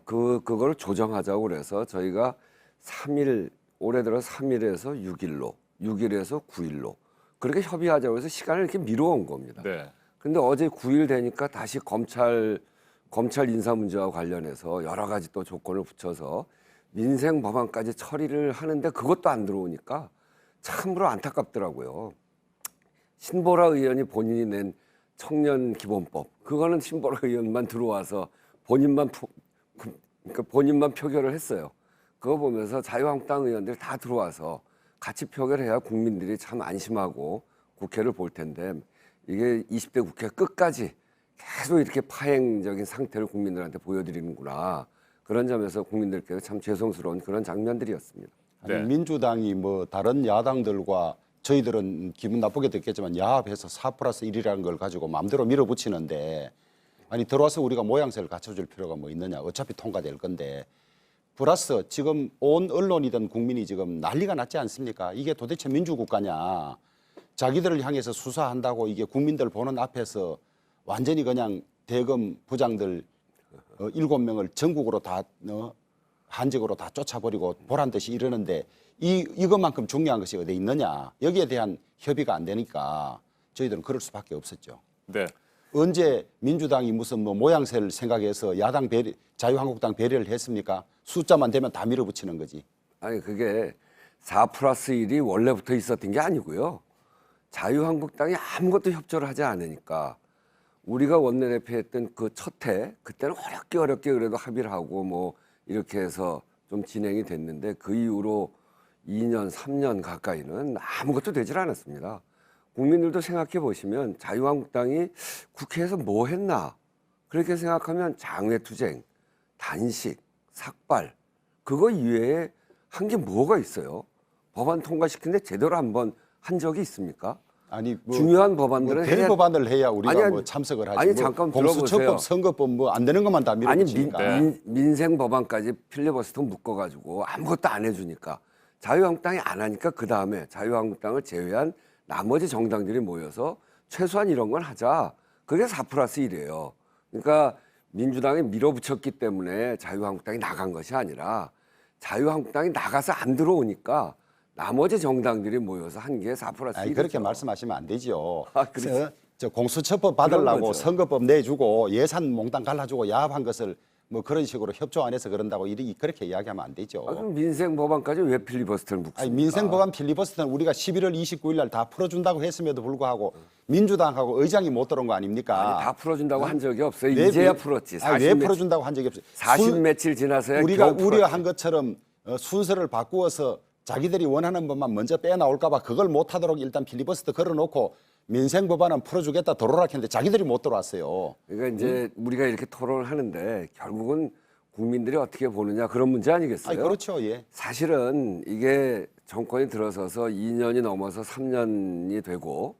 그걸 조정하자고 그래서 저희가 3일 올해 들어 3일에서 6일로 6일에서 9일로 그렇게 협의하자고 해서 시간을 이렇게 미뤄온 겁니다. 네. 근데 어제 9일 되니까 다시 검찰 인사 문제와 관련해서 여러 가지 또 조건을 붙여서 민생 법안까지 처리를 하는데 그것도 안 들어오니까 참으로 안타깝더라고요. 신보라 의원이 본인이 낸 청년 기본법 그거는 신보라 의원만 들어와서 본인만 표결을 했어요. 그거 보면서 자유한국당 의원들이 다 들어와서 같이 표결해야 국민들이 참 안심하고 국회를 볼 텐데 이게 20대 국회 끝까지 계속 이렇게 파행적인 상태를 국민들한테 보여드리는구나. 그런 점에서 국민들께서 참 죄송스러운 그런 장면들이었습니다. 아니, 민주당이 뭐 다른 야당들과 저희들은 기분 나쁘게 듣겠지만 야합해서 4+1이라는 걸 가지고 마음대로 밀어붙이는데 아니 들어와서 우리가 모양새를 갖춰줄 필요가 뭐 있느냐. 어차피 통과될 건데 플러스 지금 온 언론이든 국민이 지금 난리가 났지 않습니까? 이게 도대체 민주국가냐. 자기들을 향해서 수사한다고 이게 국민들 보는 앞에서 완전히 그냥 대검 부장들 7명을 전국으로 다 한직으로 다 쫓아버리고 보란 듯이 이러는데 이것만큼 중요한 것이 어디 있느냐. 여기에 대한 협의가 안 되니까 저희들은 그럴 수밖에 없었죠. 네. 언제 민주당이 무슨 뭐 모양새를 생각해서 야당 자유한국당 배려를 했습니까? 숫자만 되면 다 밀어붙이는 거지. 아니 그게 4+1이 원래부터 있었던 게 아니고요. 자유한국당이 아무것도 협조를 하지 않으니까 우리가 원내대표했던 그 첫 해 그때는 어렵게 그래도 합의를 하고 뭐 이렇게 해서 좀 진행이 됐는데 그 이후로 2년, 3년 가까이는 아무것도 되질 않았습니다. 국민들도 생각해 보시면 자유한국당이 국회에서 뭐 했나 그렇게 생각하면 장외투쟁, 단식, 삭발 그거 이외에 한 게 뭐가 있어요? 법안 통과시키는데 제대로 한번 한 적이 있습니까? 아니 중요한 법안들은 대법안을 해야 우리가 뭐 참석을 하지. 아니 뭐 잠깐 공수처법, 들어보세요. 선거법 뭐 안 되는 것만 다 밀어붙이니까. 아니 민생 법안까지 필리버스터 묶어가지고 아무것도 안 해주니까 자유한국당이 안 하니까 그 다음에 자유한국당을 제외한 나머지 정당들이 모여서 최소한 이런 건 하자. 그게 4+1이에요. 그러니까 민주당이 밀어붙였기 때문에 자유한국당이 나간 것이 아니라 자유한국당이 나가서 안 들어오니까 나머지 정당들이 모여서 한 게 4+1. 아니, 그렇게 말씀하시면 안 되죠. 그래서 저 공수처법 받으려고 선거법 내주고 예산 몽땅 갈라주고 야합한 것을 뭐 그런 식으로 협조 안 해서 그런다고 그렇게 이야기하면 안 되죠. 그럼 민생 법안까지 왜 필리버스터를 묶습니까? 아니, 민생 법안 필리버스터는 우리가 11월 29일 날 다 풀어준다고 했음에도 불구하고 민주당하고 의장이 못 들어온 거 아닙니까? 아니, 다 풀어준다고 한 적이 없어요. 이제야 풀었지. 왜 풀어준다고 한 적이 없어요? 40 며칠 지나서야 우리가 겨우 우려한 것처럼 순서를 바꾸어서 자기들이 원하는 것만 먼저 빼나올까 봐 그걸 못하도록 일단 필리버스터 걸어놓고 민생 법안은 풀어주겠다 들어오라 했는데 자기들이 못 들어왔어요. 그러니까 이제 우리가 이렇게 토론을 하는데 결국은 국민들이 어떻게 보느냐 그런 문제 아니겠어요? 아니, 그렇죠. 예. 사실은 이게 정권이 들어서서 2년이 넘어서 3년이 되고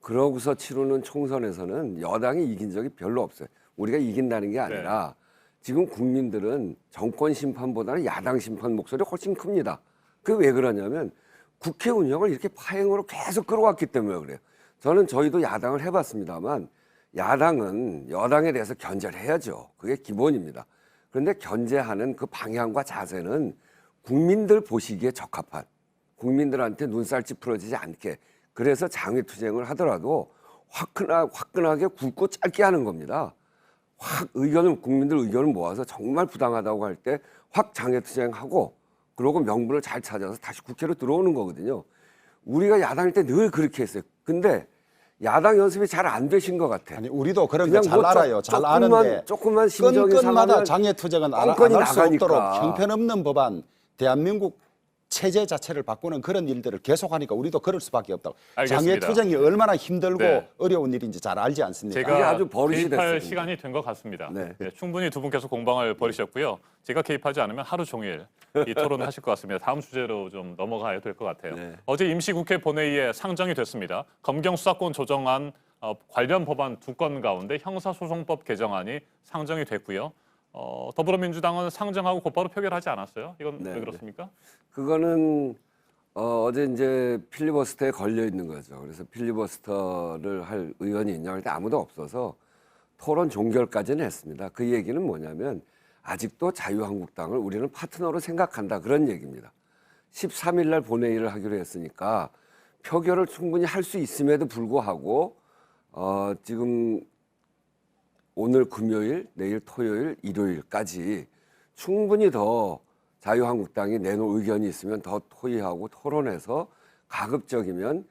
그러고서 치르는 총선에서는 여당이 이긴 적이 별로 없어요. 우리가 이긴다는 게 아니라 지금 국민들은 정권 심판보다는 야당 심판 목소리가 훨씬 큽니다. 그게 왜 그러냐면 국회 운영을 이렇게 파행으로 계속 끌어왔기 때문에 그래요. 저희도 야당을 해봤습니다만 야당은 여당에 대해서 견제를 해야죠. 그게 기본입니다. 그런데 견제하는 그 방향과 자세는 국민들 보시기에 적합한, 국민들한테 눈살 찌푸러지지 않게, 그래서 장외투쟁을 하더라도 화끈하게 굵고 짧게 하는 겁니다. 국민들 의견을 모아서 정말 부당하다고 할 때 확 장외투쟁하고 그러고 명분을 잘 찾아서 다시 국회로 들어오는 거거든요. 우리가 야당일 때 늘 그렇게 했어요. 근데 야당 연습이 잘 안 되신 것 같아. 아니 우리도 그런 거 잘 알아요. 잘 아는데 조금만 심정이 건건마다 장외투쟁은 안 할 수 없도록 형편없는 법안, 대한민국 체제 자체를 바꾸는 그런 일들을 계속하니까 우리도 그럴 수밖에 없다고. 장외투쟁이 얼마나 힘들고 어려운 일인지 잘 알지 않습니까? 제가 아주 버릇이 개입할 됐습니다. 시간이 된 것 같습니다. 충분히 두 분께서 공방을 벌이셨고요. 제가 개입하지 않으면 하루 종일 이 토론을 하실 것 같습니다. 다음 주제로 좀 넘어가야 될 것 같아요. 어제 임시국회 본회의에 상정이 됐습니다. 검경 수사권 조정안 관련 법안 2건 가운데 형사소송법 개정안이 상정이 됐고요. 더불어민주당은 상정하고 곧바로 표결하지 않았어요. 이건 왜 그렇습니까? 그거는 어제 이제 필리버스터에 걸려 있는 거죠. 그래서 필리버스터를 할 의원이 있냐 할 때 아무도 없어서 토론 종결까지는 했습니다. 그 얘기는 뭐냐면 아직도 자유한국당을 우리는 파트너로 생각한다, 그런 얘기입니다. 13일 날 본회의를 하기로 했으니까 표결을 충분히 할 수 있음에도 불구하고 지금 오늘 금요일, 내일 토요일, 일요일까지 충분히 더 자유한국당이 내놓을 의견이 있으면 더 토의하고 토론해서 가급적이면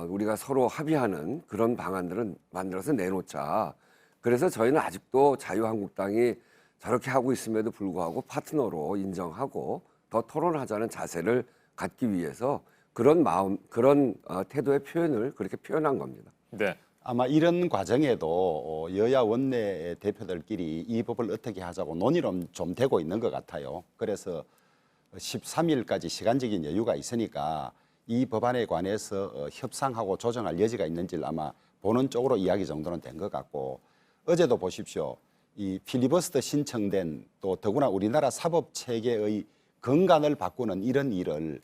우리가 서로 합의하는 그런 방안들은 만들어서 내놓자. 그래서 저희는 아직도 자유한국당이 저렇게 하고 있음에도 불구하고 파트너로 인정하고 더 토론하자는 자세를 갖기 위해서 그런 마음, 그런 태도의 표현을 그렇게 표현한 겁니다. 네. 아마 이런 과정에도 여야 원내 대표들끼리 이 법을 어떻게 하자고 논의는 좀 되고 있는 것 같아요. 그래서 13일까지 시간적인 여유가 있으니까 이 법안에 관해서 협상하고 조정할 여지가 있는지를 아마 보는 쪽으로 이야기 정도는 된 것 같고, 어제도 보십시오. 이 필리버스터 신청된, 또 더구나 우리나라 사법 체계의 근간을 바꾸는 이런 일을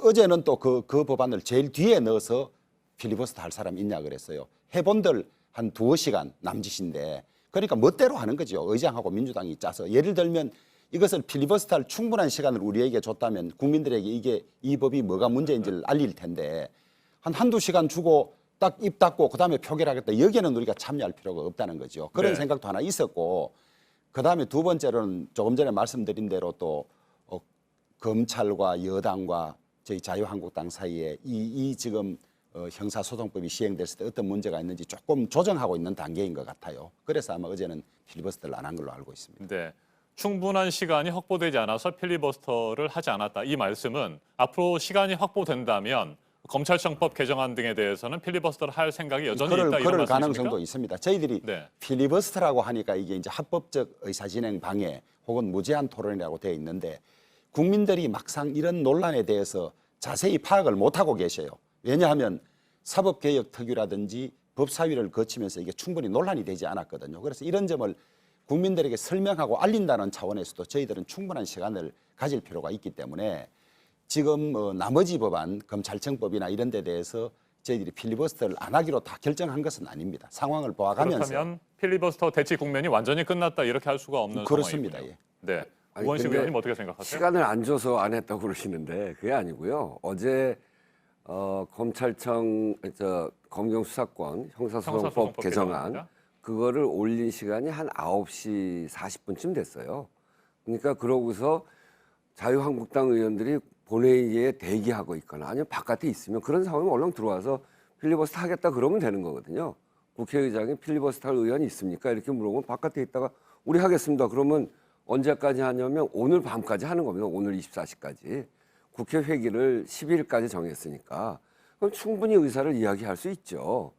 어제는 또 그 법안을 제일 뒤에 넣어서 필리버스터 할 사람 있냐 그랬어요. 해본들 한 2시간 남짓인데, 그러니까 멋대로 하는 거죠. 의장하고 민주당이 짜서. 예를 들면 이것을 필리버스터 할 충분한 시간을 우리에게 줬다면 국민들에게 이 법이 뭐가 문제인지를 알릴 텐데 한두 시간 주고 딱 입 닫고 그다음에 표결하겠다. 여기에는 우리가 참여할 필요가 없다는 거죠. 그런 생각도 하나 있었고, 그다음에 두 번째로는 조금 전에 말씀드린 대로 또 검찰과 여당과 저희 자유한국당 사이에 이 지금 형사소송법이 시행됐을 때 어떤 문제가 있는지 조금 조정하고 있는 단계인 것 같아요. 그래서 아마 어제는 필리버스터를 안 한 걸로 알고 있습니다. 네. 충분한 시간이 확보되지 않아서 필리버스터를 하지 않았다. 이 말씀은 앞으로 시간이 확보된다면 검찰청법 개정안 등에 대해서는 필리버스터를 할 생각이 여전히 있다, 이런 그럴 말씀이십니까? 가능성도 있습니다. 저희들이 필리버스터라고 하니까 이게 이제 합법적 의사진행 방해 혹은 무제한 토론이라고 되어 있는데, 국민들이 막상 이런 논란에 대해서 자세히 파악을 못하고 계셔요. 왜냐하면 사법개혁특위라든지 법사위를 거치면서 이게 충분히 논란이 되지 않았거든요. 그래서 이런 점을 국민들에게 설명하고 알린다는 차원에서도 저희들은 충분한 시간을 가질 필요가 있기 때문에 지금 나머지 법안, 검찰청법이나 이런 데 대해서 저희들이 필리버스터를 안 하기로 다 결정한 것은 아닙니다. 상황을 보아가면서. 그렇다면 필리버스터 대치 국면이 완전히 끝났다, 이렇게 할 수가 없는 그렇습니다. 상황이군요. 네. 우원식 의원님 어떻게 생각하세요? 시간을 안 줘서 안 했다고 그러시는데 그게 아니고요. 어제 검찰청 검경 수사권 형사소송법 개정안 그거를 올린 시간이 한 9시 40분쯤 됐어요. 그러니까 그러고서 자유한국당 의원들이 본회의에 대기하고 있거나 아니면 바깥에 있으면 그런 상황이면 얼른 들어와서 필리버스터 하겠다 그러면 되는 거거든요. 국회의장이 필리버스터 할 의원이 있습니까? 이렇게 물어보면 바깥에 있다가 우리 하겠습니다. 그러면 언제까지 하냐면 오늘 밤까지 하는 겁니다. 오늘 24시까지. 국회 회기를 12일까지 정했으니까 그럼 충분히 의사를 이야기할 수 있죠.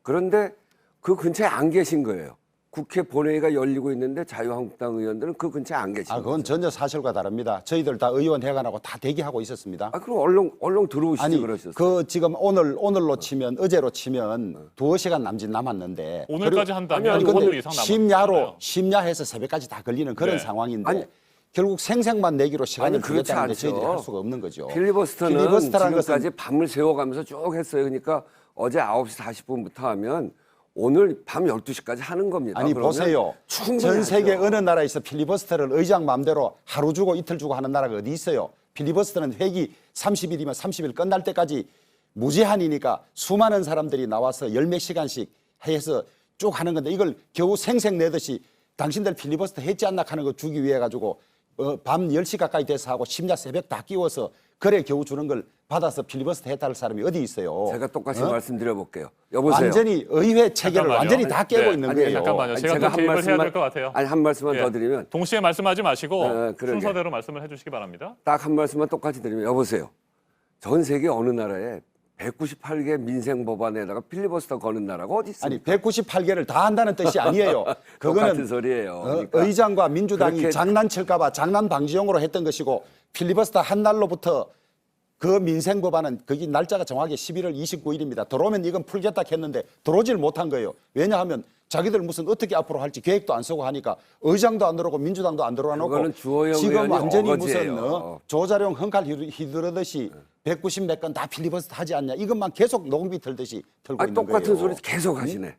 그런데 그 근처에 안 계신 거예요. 국회 본회의가 열리고 있는데 자유한국당 의원들은 그 근처에 안 계십니다. 그건 전혀 사실과 다릅니다. 저희들 다 의원 회관하고 다 대기하고 있었습니다. 그럼 얼른 들어오시지 아니, 그러셨어요. 그 지금 오늘로 치면 어제로 치면 2시간 남았는데 오늘까지 한다면 근데 5일 이상 남았잖아요. 심야해서 새벽까지 다 걸리는 그런 네. 상황인데 결국 생색만 내기로 시간을 그렇지 주겠다는데 않죠. 저희들이 할 수가 없는 거죠. 필리버스터는 필리버스터라는 지금까지 밤을 새워가면서 쭉 했어요. 그러니까 어제 9시 40분부터 하면 오늘 밤 12시까지 하는 겁니다. 아니 그러면 보세요. 충분히 전 세계 하죠. 어느 나라에서 필리버스터를 의장 마음대로 하루 주고 이틀 주고 하는 나라가 어디 있어요. 필리버스터는 회기 30일이면 30일 끝날 때까지 무제한이니까 수많은 사람들이 나와서 열 몇 시간씩 해서 쭉 하는 건데 이걸 겨우 생색 내듯이 당신들 필리버스터 했지 않나 하는 거 주기 위해 가지고 밤 10시 가까이 돼서 하고 심야 새벽 다 끼워서 그래 겨우 주는 걸 받아서 필리버스터 했다는 사람이 어디 있어요. 제가 똑같이 말씀드려 볼게요. 여보세요. 완전히 의회 체계를 잠깐만요. 완전히 다 깨고 네. 있는 아니, 거예요. 잠깐만요. 제가 또 개입을 해야 될 것 같아요. 한 말씀만 예. 더 드리면 동시에 말씀하지 마시고 그러게. 순서대로 말씀을 해주시기 바랍니다. 딱 한 말씀만 똑같이 드리면 여보세요. 전 세계 어느 나라에 198개 민생 법안에다가 필리버스터 거는 나라가 어디 있습니까? 아니 198개를 다 한다는 뜻이 아니에요. 똑같은 그거는 소리예요. 그러니까 의장과 민주당이 그렇게- 장난칠까 봐 장난 방지용으로 했던 것이고 필리버스터 한 날로부터 그 민생 법안은 거기 날짜가 정확히 11월 29일입니다. 들어오면 이건 풀겠다 했는데 들어오질 못한 거예요. 왜냐하면 자기들 무슨 어떻게 앞으로 할지 계획도 안 쓰고 하니까 의장도 안 들어오고 민주당도 안 들어와 놓고 그거는 주호영 지금 의원이 완전히 어거지예요. 무슨 조자룡 헝칼 휘두르듯이 190 몇 건 다 필리버스터 하지 않냐. 이것만 계속 녹음비 틀듯이 틀고 있는 거예요. 똑같은 소리 계속 하시네.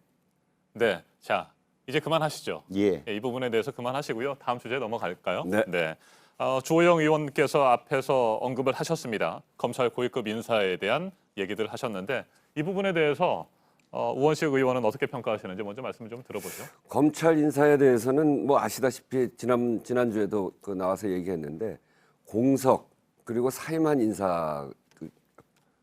네, 자 이제 그만하시죠. 예. 이 부분에 대해서 그만하시고요. 다음 주제 넘어갈까요? 네. 주호영 의원께서 앞에서 언급을 하셨습니다. 검찰 고위급 인사에 대한 얘기들을 하셨는데 이 부분에 대해서 우원식 의원은 어떻게 평가하시는지 먼저 말씀을 좀 들어보죠. 검찰 인사에 대해서는 뭐 아시다시피 지난주에도 그 나와서 얘기했는데 공석 그리고 사임한 인사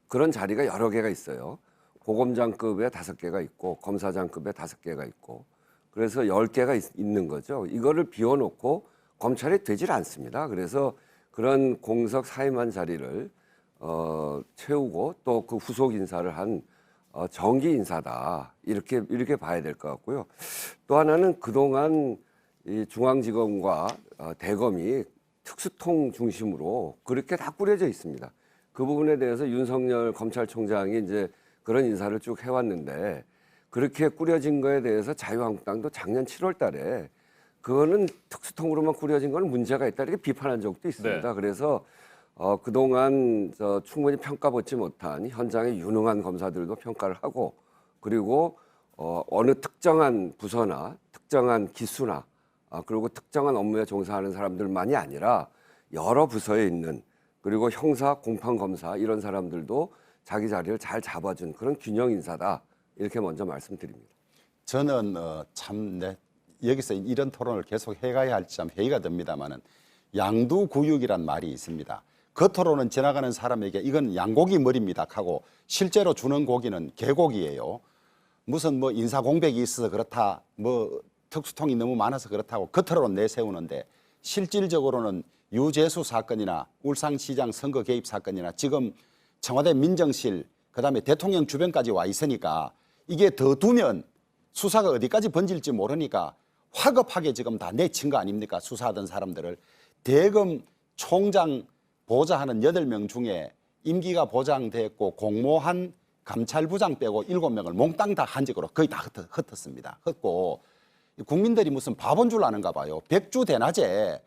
그런 자리가 여러 개가 있어요. 고검장급에 5개가 있고 검사장급에 5개가 있고 그래서 10개가 있는 거죠. 이거를 비워놓고 검찰이 되질 않습니다. 그래서 그런 공석 사임한 자리를 채우고 또 그 후속 인사를 한 정기 인사다 이렇게 봐야 될 것 같고요. 또 하나는 그동안 이 중앙지검과 대검이 특수통 중심으로 그렇게 다 꾸려져 있습니다. 그 부분에 대해서 윤석열 검찰총장이 이제 그런 인사를 쭉 해왔는데 그렇게 꾸려진 거에 대해서 자유한국당도 작년 7월 달에 그거는 특수통으로만 꾸려진 건 문제가 있다 이렇게 비판한 적도 있습니다. 네. 그래서 그동안 충분히 평가받지 못한 현장의 유능한 검사들도 평가를 하고 그리고 어느 특정한 부서나 특정한 기수나 그리고 특정한 업무에 종사하는 사람들만이 아니라 여러 부서에 있는 그리고 형사, 공판검사 이런 사람들도 자기 자리를 잘 잡아준 그런 균형 인사다 이렇게 먼저 말씀드립니다. 저는 여기서 이런 토론을 계속 해가야 할지 참 회의가 됩니다만은 양두구육이란 말이 있습니다. 겉으로는 지나가는 사람에게 이건 양고기 머리입니다 하고 실제로 주는 고기는 개고기예요. 무슨 뭐 인사 공백이 있어서 그렇다, 뭐 특수통이 너무 많아서 그렇다고 겉으로는 내세우는데 실질적으로는 유재수 사건이나 울산시장 선거 개입 사건이나 지금 청와대 민정실 그다음에 대통령 주변까지 와 있으니까 이게 더 두면 수사가 어디까지 번질지 모르니까 화급하게 지금 다 내친 거 아닙니까? 수사하던 사람들을. 대검 총장 보좌하는 8명 중에 임기가 보장됐고 공모한 감찰부장 빼고 7명을 몽땅 다 한직으로 거의 다 흩었습니다. 흩고 국민들이 무슨 바본 줄 아는가 봐요. 백주 대낮에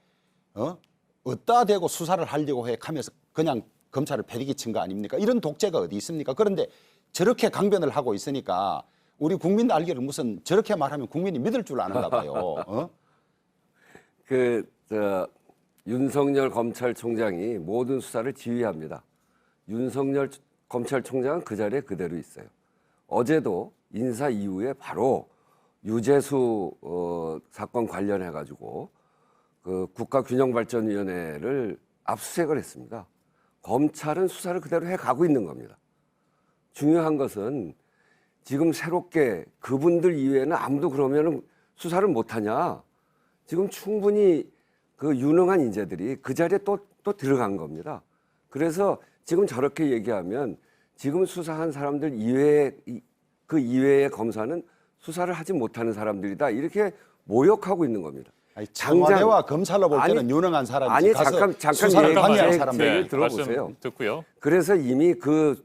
어디다 대고 수사를 하려고 해 하면서 그냥 검찰을 패리기 친 거 아닙니까? 이런 독재가 어디 있습니까? 그런데 저렇게 강변을 하고 있으니까 우리 국민들 알기를 무슨 저렇게 말하면 국민이 믿을 줄 아는가 봐요. 윤석열 검찰총장이 모든 수사를 지휘합니다. 윤석열 검찰총장은 그 자리에 그대로 있어요. 어제도 인사 이후에 바로 유재수 사건 관련해 가지고 그 국가균형발전위원회를 압수수색을 했습니다. 검찰은 수사를 그대로 해가고 있는 겁니다. 중요한 것은 지금 새롭게 그분들 이외에는 아무도 그러면 수사를 못하냐. 지금 충분히 그 유능한 인재들이 그 자리에 또 들어간 겁니다. 그래서 지금 저렇게 얘기하면 지금 수사한 사람들 이외에 그 이외의 검사는 수사를 하지 못하는 사람들이다. 이렇게 모욕하고 있는 겁니다. 아니, 청와대와 검찰로 볼 때는 유능한 사람이지. 아니 가서 잠깐 수사를 방해한 사람들. 얘기를 들어보세요. 듣고요. 그래서 이미 그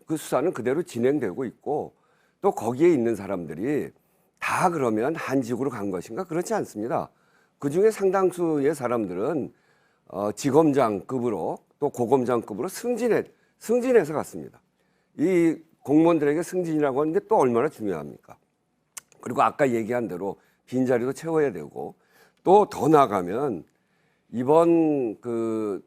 수사는 그대로 진행되고 있고 또 거기에 있는 사람들이 다 그러면 한직으로 간 것인가? 그렇지 않습니다. 그중에 상당수의 사람들은 지검장급으로 또 고검장급으로 승진해서 갔습니다. 이 공무원들에게 승진이라고 하는 게 또 얼마나 중요합니까? 그리고 아까 얘기한 대로 빈자리도 채워야 되고 또 더 나아가면 이번 그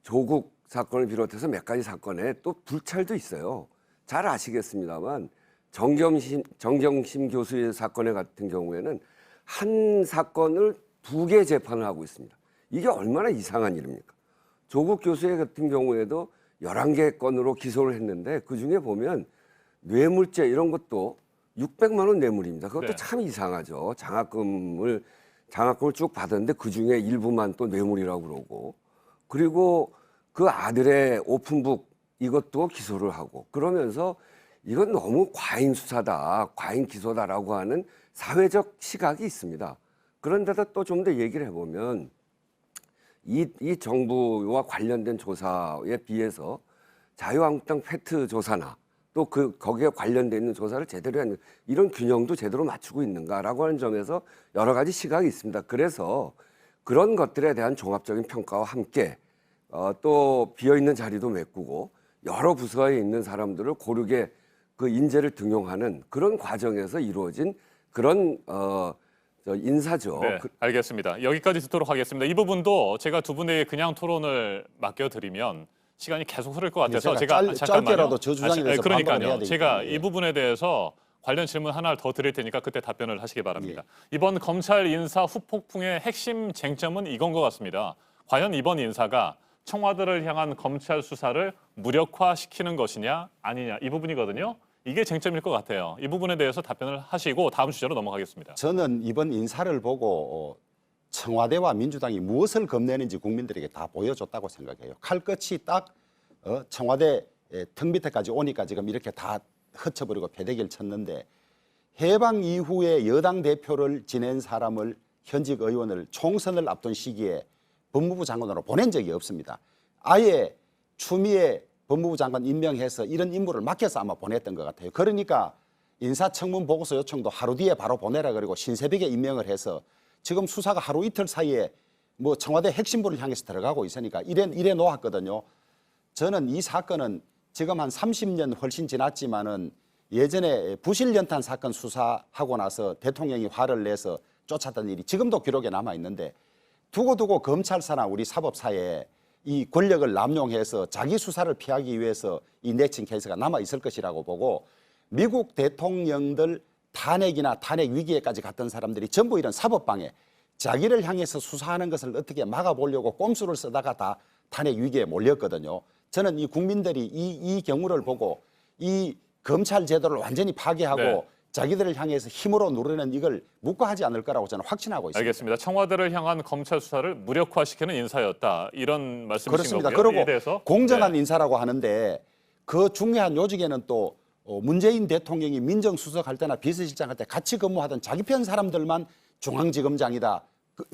조국 사건을 비롯해서 몇 가지 사건에 또 불찰도 있어요. 잘 아시겠습니다만 정경심 교수의 사건에 같은 경우에는 한 사건을 2개 재판을 하고 있습니다. 이게 얼마나 이상한 일입니까? 조국 교수의 같은 경우에도 11개 건으로 기소를 했는데 그중에 보면 뇌물죄 이런 것도 600만 원 뇌물입니다. 그것도 네. 참 이상하죠. 장학금을 쭉 받았는데 그중에 일부만 또 뇌물이라고 그러고 그리고 그 아들의 오픈북 이것도 기소를 하고 그러면서 이건 너무 과잉 수사다, 과잉 기소다라고 하는 사회적 시각이 있습니다. 그런데다 또 좀 더 얘기를 해보면 이 정부와 관련된 조사에 비해서 자유한국당 팩트 조사나 또 거기에 관련돼 있는 조사를 제대로 하는 이런 균형도 제대로 맞추고 있는가라고 하는 점에서 여러 가지 시각이 있습니다. 그래서 그런 것들에 대한 종합적인 평가와 함께 또 비어있는 자리도 메꾸고 여러 부서에 있는 사람들을 고르게 그 인재를 등용하는 그런 과정에서 이루어진 그런 인사죠. 네, 알겠습니다. 여기까지 듣도록 하겠습니다. 이 부분도 제가 두 분에게 그냥 토론을 맡겨드리면 시간이 계속 흐를 것 같아서 제가 짧게라도 저 주장에 대해서 반박을 해야 그러니까요. 되니까. 제가 이 부분에 대해서 관련 질문 하나를 더 드릴 테니까 그때 답변을 하시기 바랍니다. 이번 검찰 인사 후폭풍의 핵심 쟁점은 이건 것 같습니다. 과연 이번 인사가 청와대를 향한 검찰 수사를 무력화시키는 것이냐 아니냐 이 부분이거든요. 이게 쟁점일 것 같아요. 이 부분에 대해서 답변을 하시고 다음 주제로 넘어가겠습니다. 저는 이번 인사를 보고 청와대와 민주당이 무엇을 겁내는지 국민들에게 다 보여줬다고 생각해요. 칼끝이 딱 청와대 턱 밑에까지 오니까 지금 이렇게 다 흩쳐버리고 패대기를 쳤는데 해방 이후에 여당 대표를 지낸 사람을 현직 의원을 총선을 앞둔 시기에 법무부 장관으로 보낸 적이 없습니다. 아예 추미애 법무부 장관 임명해서 이런 임무를 맡겨서 아마 보냈던 것 같아요. 그러니까 인사청문 보고서 요청도 하루 뒤에 바로 보내라 그리고 신새벽에 임명을 해서 지금 수사가 하루 이틀 사이에 뭐 청와대 핵심부를 향해서 들어가고 있으니까 이래 놓았거든요. 저는 이 사건은 지금 한 30년 훨씬 지났지만은 예전에 부실연탄 사건 수사하고 나서 대통령이 화를 내서 쫓았던 일이 지금도 기록에 남아 있는데 두고두고 검찰사나 우리 사법사에 이 권력을 남용해서 자기 수사를 피하기 위해서 이 내친 케이스가 남아 있을 것이라고 보고 미국 대통령들 탄핵이나 탄핵 위기에까지 갔던 사람들이 전부 이런 사법방해 자기를 향해서 수사하는 것을 어떻게 막아보려고 꼼수를 쓰다가 다 탄핵 위기에 몰렸거든요. 저는 이 국민들이 이 경우를 보고 이 검찰 제도를 완전히 파괴하고 네. 자기들을 향해서 힘으로 누르는 이걸 묵과하지 않을 거라고 저는 확신하고 있습니다. 알겠습니다. 청와대를 향한 검찰 수사를 무력화시키는 인사였다. 이런 말씀이신 그렇습니다. 거고요. 그리고 이에 대해서 공정한 인사라고 하는데 그 중요한 요직에는 또 문재인 대통령이 민정수석할 때나 비서실장 할 때 같이 근무하던 자기 편 사람들만 중앙지검장이다,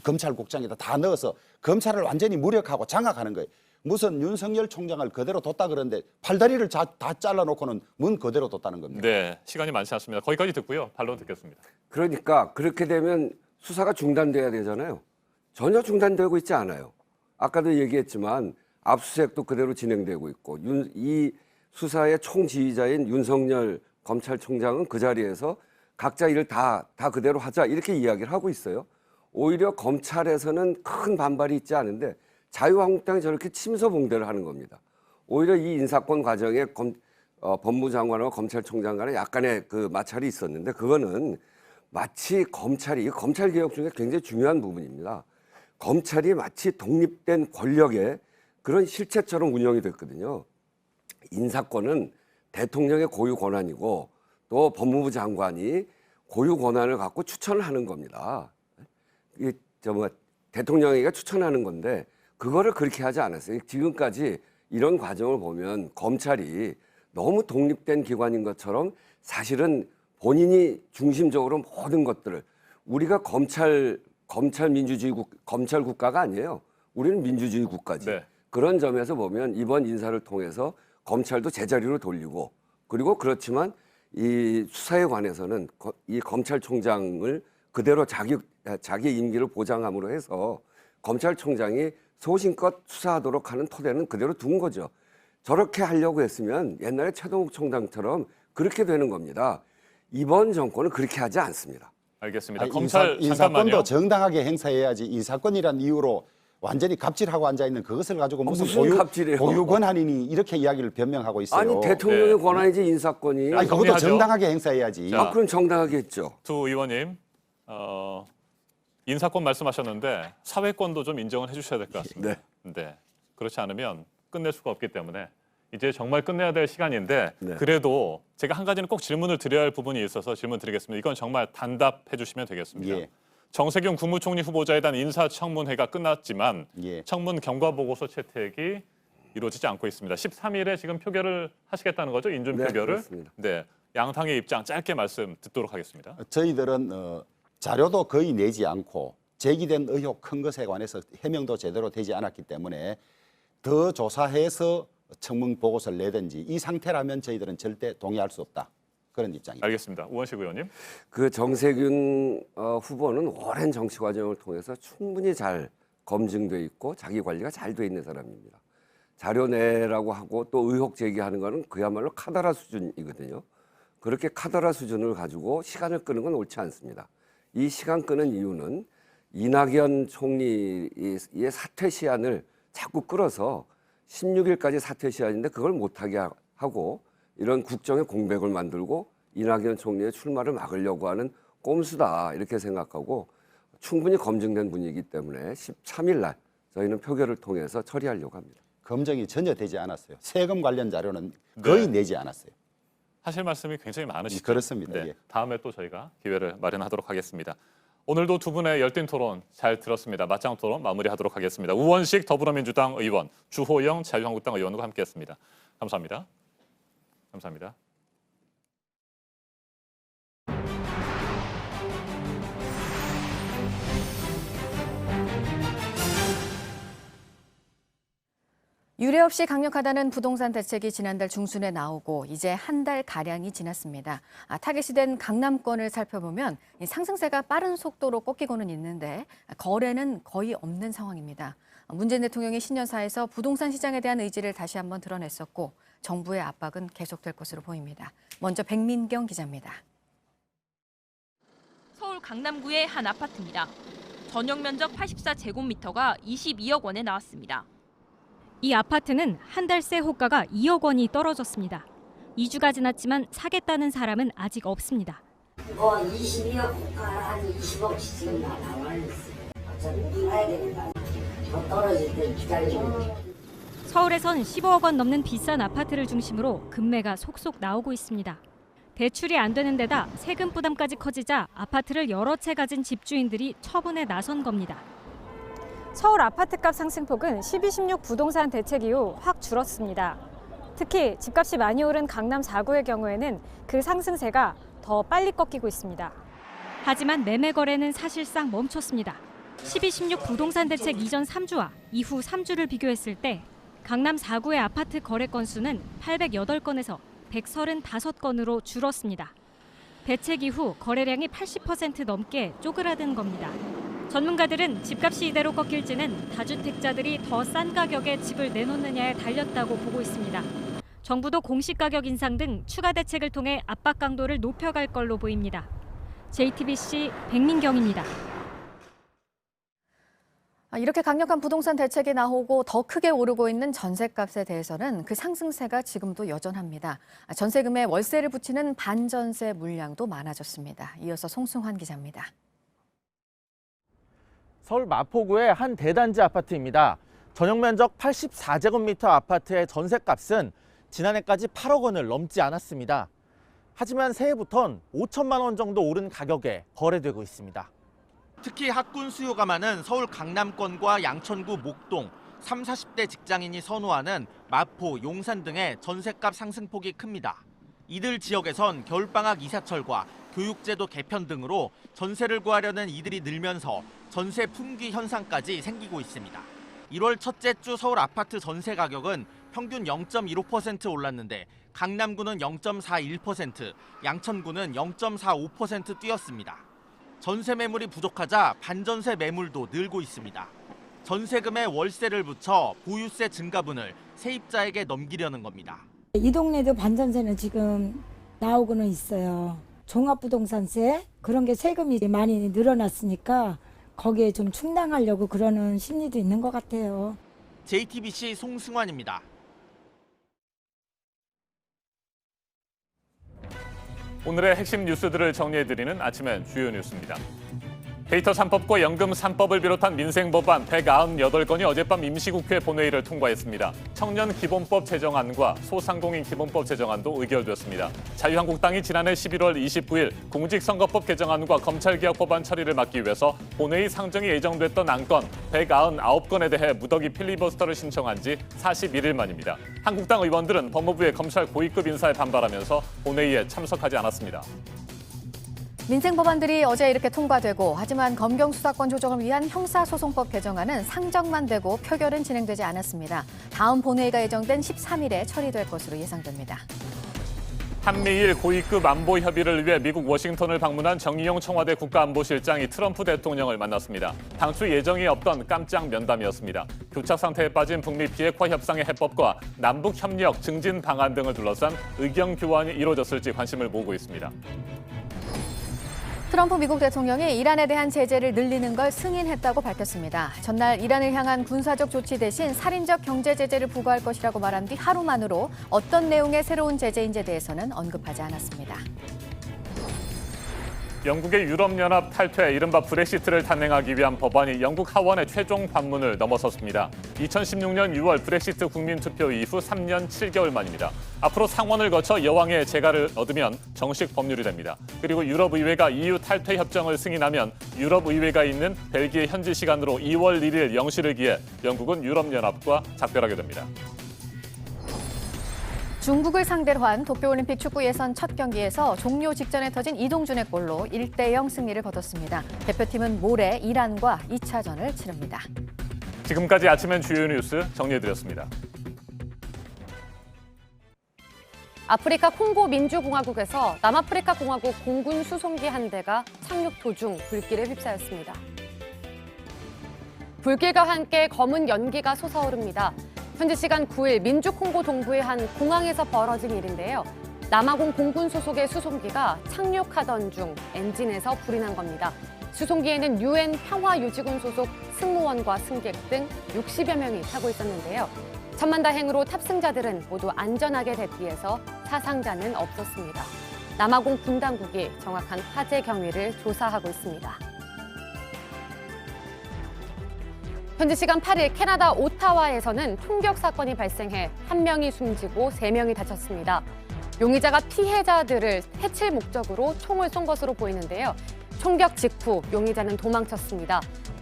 검찰국장이다 다 넣어서 검찰을 완전히 무력하고 장악하는 거예요. 무슨 윤석열 총장을 그대로 뒀다 그러는데 팔다리를 다 잘라놓고는 문 그대로 뒀다는 겁니다. 네, 시간이 많지 않습니다. 거기까지 듣고요. 반론 듣겠습니다. 그러니까 그렇게 되면 수사가 중단돼야 되잖아요. 전혀 중단되고 있지 않아요. 아까도 얘기했지만 압수수색도 그대로 진행되고 있고 이 수사의 총지휘자인 윤석열 검찰총장은 그 자리에서 각자 일을 다 그대로 하자 이렇게 이야기를 하고 있어요. 오히려 검찰에서는 큰 반발이 있지 않은데 자유한국당이 저렇게 침소봉대를 하는 겁니다. 오히려 이 인사권 과정에 법무장관과 검찰총장 간에 약간의 그 마찰이 있었는데 그거는 마치 검찰개혁 중에 굉장히 중요한 부분입니다. 검찰이 마치 독립된 권력의 그런 실체처럼 운영이 됐거든요. 인사권은 대통령의 고유 권한이고 또 법무부 장관이 고유 권한을 갖고 추천을 하는 겁니다. 대통령에게 추천하는 건데 그거를 그렇게 하지 않았어요. 지금까지 이런 과정을 보면 검찰이 너무 독립된 기관인 것처럼 사실은 본인이 중심적으로 모든 것들을 우리가 검찰 국가가 아니에요. 우리는 민주주의 국가지. 네. 그런 점에서 보면 이번 인사를 통해서 검찰도 제자리로 돌리고 그리고 그렇지만 이 수사에 관해서는 이 검찰총장을 그대로 자기 임기를 보장함으로 해서 검찰총장이 소신껏 수사하도록 하는 토대는 그대로 둔 거죠. 저렇게 하려고 했으면 옛날에 최동욱 총장처럼 그렇게 되는 겁니다. 이번 정권은 그렇게 하지 않습니다. 알겠습니다. 아니, 검찰 인사권도 잠깐만요. 정당하게 행사해야지 인사권이란 이유로 완전히 갑질하고 앉아 있는 그것을 가지고 무슨 갑질이에요? 고유 권한이니 이렇게 이야기를 변명하고 있어요. 아니 대통령의 권한이지 인사권이. 아니 그것도 정리하죠. 정당하게 행사해야지. 자, 그럼 정당하게 했죠. 두 의원님 인사권 말씀하셨는데 사회권도 좀 인정을 해주셔야 될 것 같습니다. 네. 그렇지 않으면 끝낼 수가 없기 때문에 이제 정말 끝내야 될 시간인데 그래도 제가 한 가지는 꼭 질문을 드려야 할 부분이 있어서 질문 드리겠습니다. 이건 정말 단답해 주시면 되겠습니다. 예. 정세균 국무총리 후보자에 대한 인사청문회가 끝났지만 청문 경과보고서 채택이 이루어지지 않고 있습니다. 13일에 지금 표결을 하시겠다는 거죠? 인준 표결을? 그렇습니다. 네. 양당의 입장 짧게 말씀 듣도록 하겠습니다. 저희들은 자료도 거의 내지 않고 제기된 의혹 큰 것에 관해서 해명도 제대로 되지 않았기 때문에 더 조사해서 청문 보고서를 내든지 이 상태라면 저희들은 절대 동의할 수 없다. 그런 입장입니다. 알겠습니다. 우원식 의원님. 그 정세균 후보는 오랜 정치 과정을 통해서 충분히 잘 검증돼 있고 자기 관리가 잘 돼 있는 사람입니다. 자료 내라고 하고 또 의혹 제기하는 거는 그야말로 카더라 수준이거든요. 그렇게 카더라 수준을 가지고 시간을 끄는 건 옳지 않습니다. 이 시간 끄는 이유는 이낙연 총리의 사퇴 시한을 자꾸 끌어서 16일까지 사퇴 시한인데 그걸 못하게 하고 이런 국정의 공백을 만들고 이낙연 총리의 출마를 막으려고 하는 꼼수다 이렇게 생각하고 충분히 검증된 분위기 때문에 13일 날 저희는 표결을 통해서 처리하려고 합니다. 검증이 전혀 되지 않았어요. 세금 관련 자료는 거의 내지 않았어요. 하실 말씀이 굉장히 많으시죠? 그렇습니다. 네, 예. 다음에 또 저희가 기회를 마련하도록 하겠습니다. 오늘도 두 분의 열띤 토론 잘 들었습니다. 맞짱 토론 마무리하도록 하겠습니다. 우원식 더불어민주당 의원, 주호영 자유한국당 의원과 함께했습니다. 감사합니다. 감사합니다. 유례 없이 강력하다는 부동산 대책이 지난달 중순에 나오고 이제 한 달 가량이 지났습니다. 타겟이 된 강남권을 살펴보면 상승세가 빠른 속도로 꺾이고는 있는데 거래는 거의 없는 상황입니다. 문재인 대통령이 신년사에서 부동산 시장에 대한 의지를 다시 한번 드러냈었고 정부의 압박은 계속될 것으로 보입니다. 먼저 백민경 기자입니다. 서울 강남구의 한 아파트입니다. 전용 면적 84제곱미터가 22억 원에 나왔습니다. 이 아파트는 한 달 새 호가가 2억 원이 떨어졌습니다. 2주가 지났지만 사겠다는 사람은 아직 없습니다. 22억 호가 한 20억씩 지금 나와 있어요. 어차피 사야 되니까 더 떨어질 때 기다리고. 서울에선 15억 원 넘는 비싼 아파트를 중심으로 급매가 속속 나오고 있습니다. 대출이 안 되는 데다 세금 부담까지 커지자 아파트를 여러 채 가진 집주인들이 처분에 나선 겁니다. 서울 아파트값 상승폭은 12.16 부동산 대책 이후 확 줄었습니다. 특히 집값이 많이 오른 강남 4구의 경우에는 그 상승세가 더 빨리 꺾이고 있습니다. 하지만 매매 거래는 사실상 멈췄습니다. 12.16 부동산 대책 이전 3주와 이후 3주를 비교했을 때 강남 4구의 아파트 거래 건수는 808건에서 135건으로 줄었습니다. 대책 이후 거래량이 80% 넘게 쪼그라든 겁니다. 전문가들은 집값이 이대로 꺾일지는 다주택자들이 더 싼 가격에 집을 내놓느냐에 달렸다고 보고 있습니다. 정부도 공시가격 인상 등 추가 대책을 통해 압박 강도를 높여갈 걸로 보입니다. JTBC 백민경입니다. 이렇게 강력한 부동산 대책이 나오고 더 크게 오르고 있는 전셋값에 대해서는 그 상승세가 지금도 여전합니다. 전세금에 월세를 붙이는 반전세 물량도 많아졌습니다. 이어서 송승환 기자입니다. 서울 마포구의 한 대단지 아파트입니다. 전용 면적 84제곱미터 아파트의 전셋값은 지난해까지 8억 원을 넘지 않았습니다. 하지만 새해부터는 5천만 원 정도 오른 가격에 거래되고 있습니다. 특히 학군 수요가 많은 서울 강남권과 양천구 목동, 30, 40대 직장인이 선호하는 마포, 용산 등의 전셋값 상승폭이 큽니다. 이들 지역에선 겨울방학 이사철과 교육제도 개편 등으로 전세를 구하려는 이들이 늘면서 전세 품귀 현상까지 생기고 있습니다. 1월 첫째 주 서울 아파트 전세 가격은 평균 0.15% 올랐는데 강남구는 0.41%, 양천구는 0.45% 뛰었습니다. 전세 매물이 부족하자 반전세 매물도 늘고 있습니다. 전세금에 월세를 붙여 보유세 증가분을 세입자에게 넘기려는 겁니다. 이 동네도 반전세는 지금 나오고는 있어요. 종합부동산세 그런 게 세금이 많이 늘어났으니까 거기에 좀 충당하려고 그러는 심리도 있는 것 같아요. JTBC 송승환입니다. 오늘의 핵심 뉴스들을 정리해드리는 아침엔 주요 뉴스입니다. 데이터 3법과 연금 3법을 비롯한 민생 법안 198건이 어젯밤 임시국회 본회의를 통과했습니다. 청년 기본법 제정안과 소상공인 기본법 제정안도 의결됐습니다. 자유한국당이 지난해 11월 29일 공직선거법 개정안과 검찰개혁 법안 처리를 막기 위해서 본회의 상정이 예정됐던 안건 199건에 대해 무더기 필리버스터를 신청한 지 41일 만입니다. 한국당 의원들은 법무부의 검찰 고위급 인사에 반발하면서 본회의에 참석하지 않았습니다. 민생 법안들이 어제 이렇게 통과되고 하지만 검경 수사권 조정을 위한 형사소송법 개정안은 상정만 되고 표결은 진행되지 않았습니다. 다음 본회의가 예정된 13일에 처리될 것으로 예상됩니다. 한미일 고위급 안보 협의를 위해 미국 워싱턴을 방문한 정의용 청와대 국가안보실장이 트럼프 대통령을 만났습니다. 당초 예정이 없던 깜짝 면담이었습니다. 교착 상태에 빠진 북미 비핵화 협상의 해법과 남북 협력 증진 방안 등을 둘러싼 의견 교환이 이루어졌을지 관심을 모으고 있습니다. 트럼프 미국 대통령이 이란에 대한 제재를 늘리는 걸 승인했다고 밝혔습니다. 전날 이란을 향한 군사적 조치 대신 살인적 경제 제재를 부과할 것이라고 말한 뒤 하루 만으로 어떤 내용의 새로운 제재인지에 대해서는 언급하지 않았습니다. 영국의 유럽연합 탈퇴, 이른바 브렉시트를 단행하기 위한 법안이 영국 하원의 최종 관문을 넘어섰습니다. 2016년 6월 브렉시트 국민투표 이후 3년 7개월 만입니다. 앞으로 상원을 거쳐 여왕의 재가를 얻으면 정식 법률이 됩니다. 그리고 유럽의회가 EU 탈퇴 협정을 승인하면 유럽의회가 있는 벨기에 현지 시간으로 2월 1일 0시를 기해 영국은 유럽연합과 작별하게 됩니다. 중국을 상대로 한 도쿄올림픽 축구 예선 첫 경기에서 종료 직전에 터진 이동준의 골로 1대0 승리를 거뒀습니다. 대표팀은 모레 이란과 2차전을 치릅니다. 지금까지 아침엔 주요 뉴스 정리해드렸습니다. 아프리카 콩고 민주공화국에서 남아프리카 공화국 공군 수송기 한 대가 착륙 도중 불길에 휩싸였습니다. 불길과 함께 검은 연기가 솟아오릅니다. 현지 시간 9일 민주콩고 동부의 한 공항에서 벌어진 일인데요. 남아공 공군 소속의 수송기가 착륙하던 중 엔진에서 불이 난 겁니다. 수송기에는 UN 평화유지군 소속 승무원과 승객 등 60여 명이 타고 있었는데요. 천만다행으로 탑승자들은 모두 안전하게 대피해서 사상자는 없었습니다. 남아공 군 당국이 정확한 화재 경위를 조사하고 있습니다. 현지 시간 8일 캐나다 오타와에서는 총격 사건이 발생해 1명이 숨지고 3명이 다쳤습니다. 용의자가 피해자들을 해칠 목적으로 총을 쏜 것으로 보이는데요. 총격 직후 용의자는 도망쳤습니다.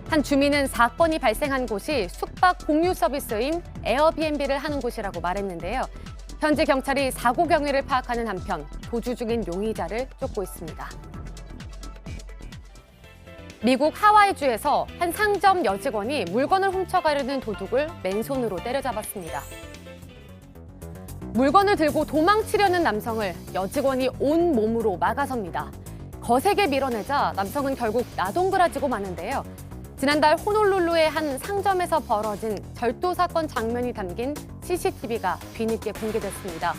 한 주민은 사건이 발생한 곳이 숙박 공유 서비스인 에어비앤비를 하는 곳이라고 말했는데요. 현지 경찰이 사고 경위를 파악하는 한편 도주 중인 용의자를 쫓고 있습니다. 미국 하와이주에서 한 상점 여직원이 물건을 훔쳐가려는 도둑을 맨손으로 때려잡았습니다. 물건을 들고 도망치려는 남성을 여직원이 온 몸으로 막아섭니다. 거세게 밀어내자 남성은 결국 나동그라지고 마는데요. 지난달 호놀룰루의 한 상점에서 벌어진 절도 사건 장면이 담긴 CCTV가 뒤늦게 공개됐습니다.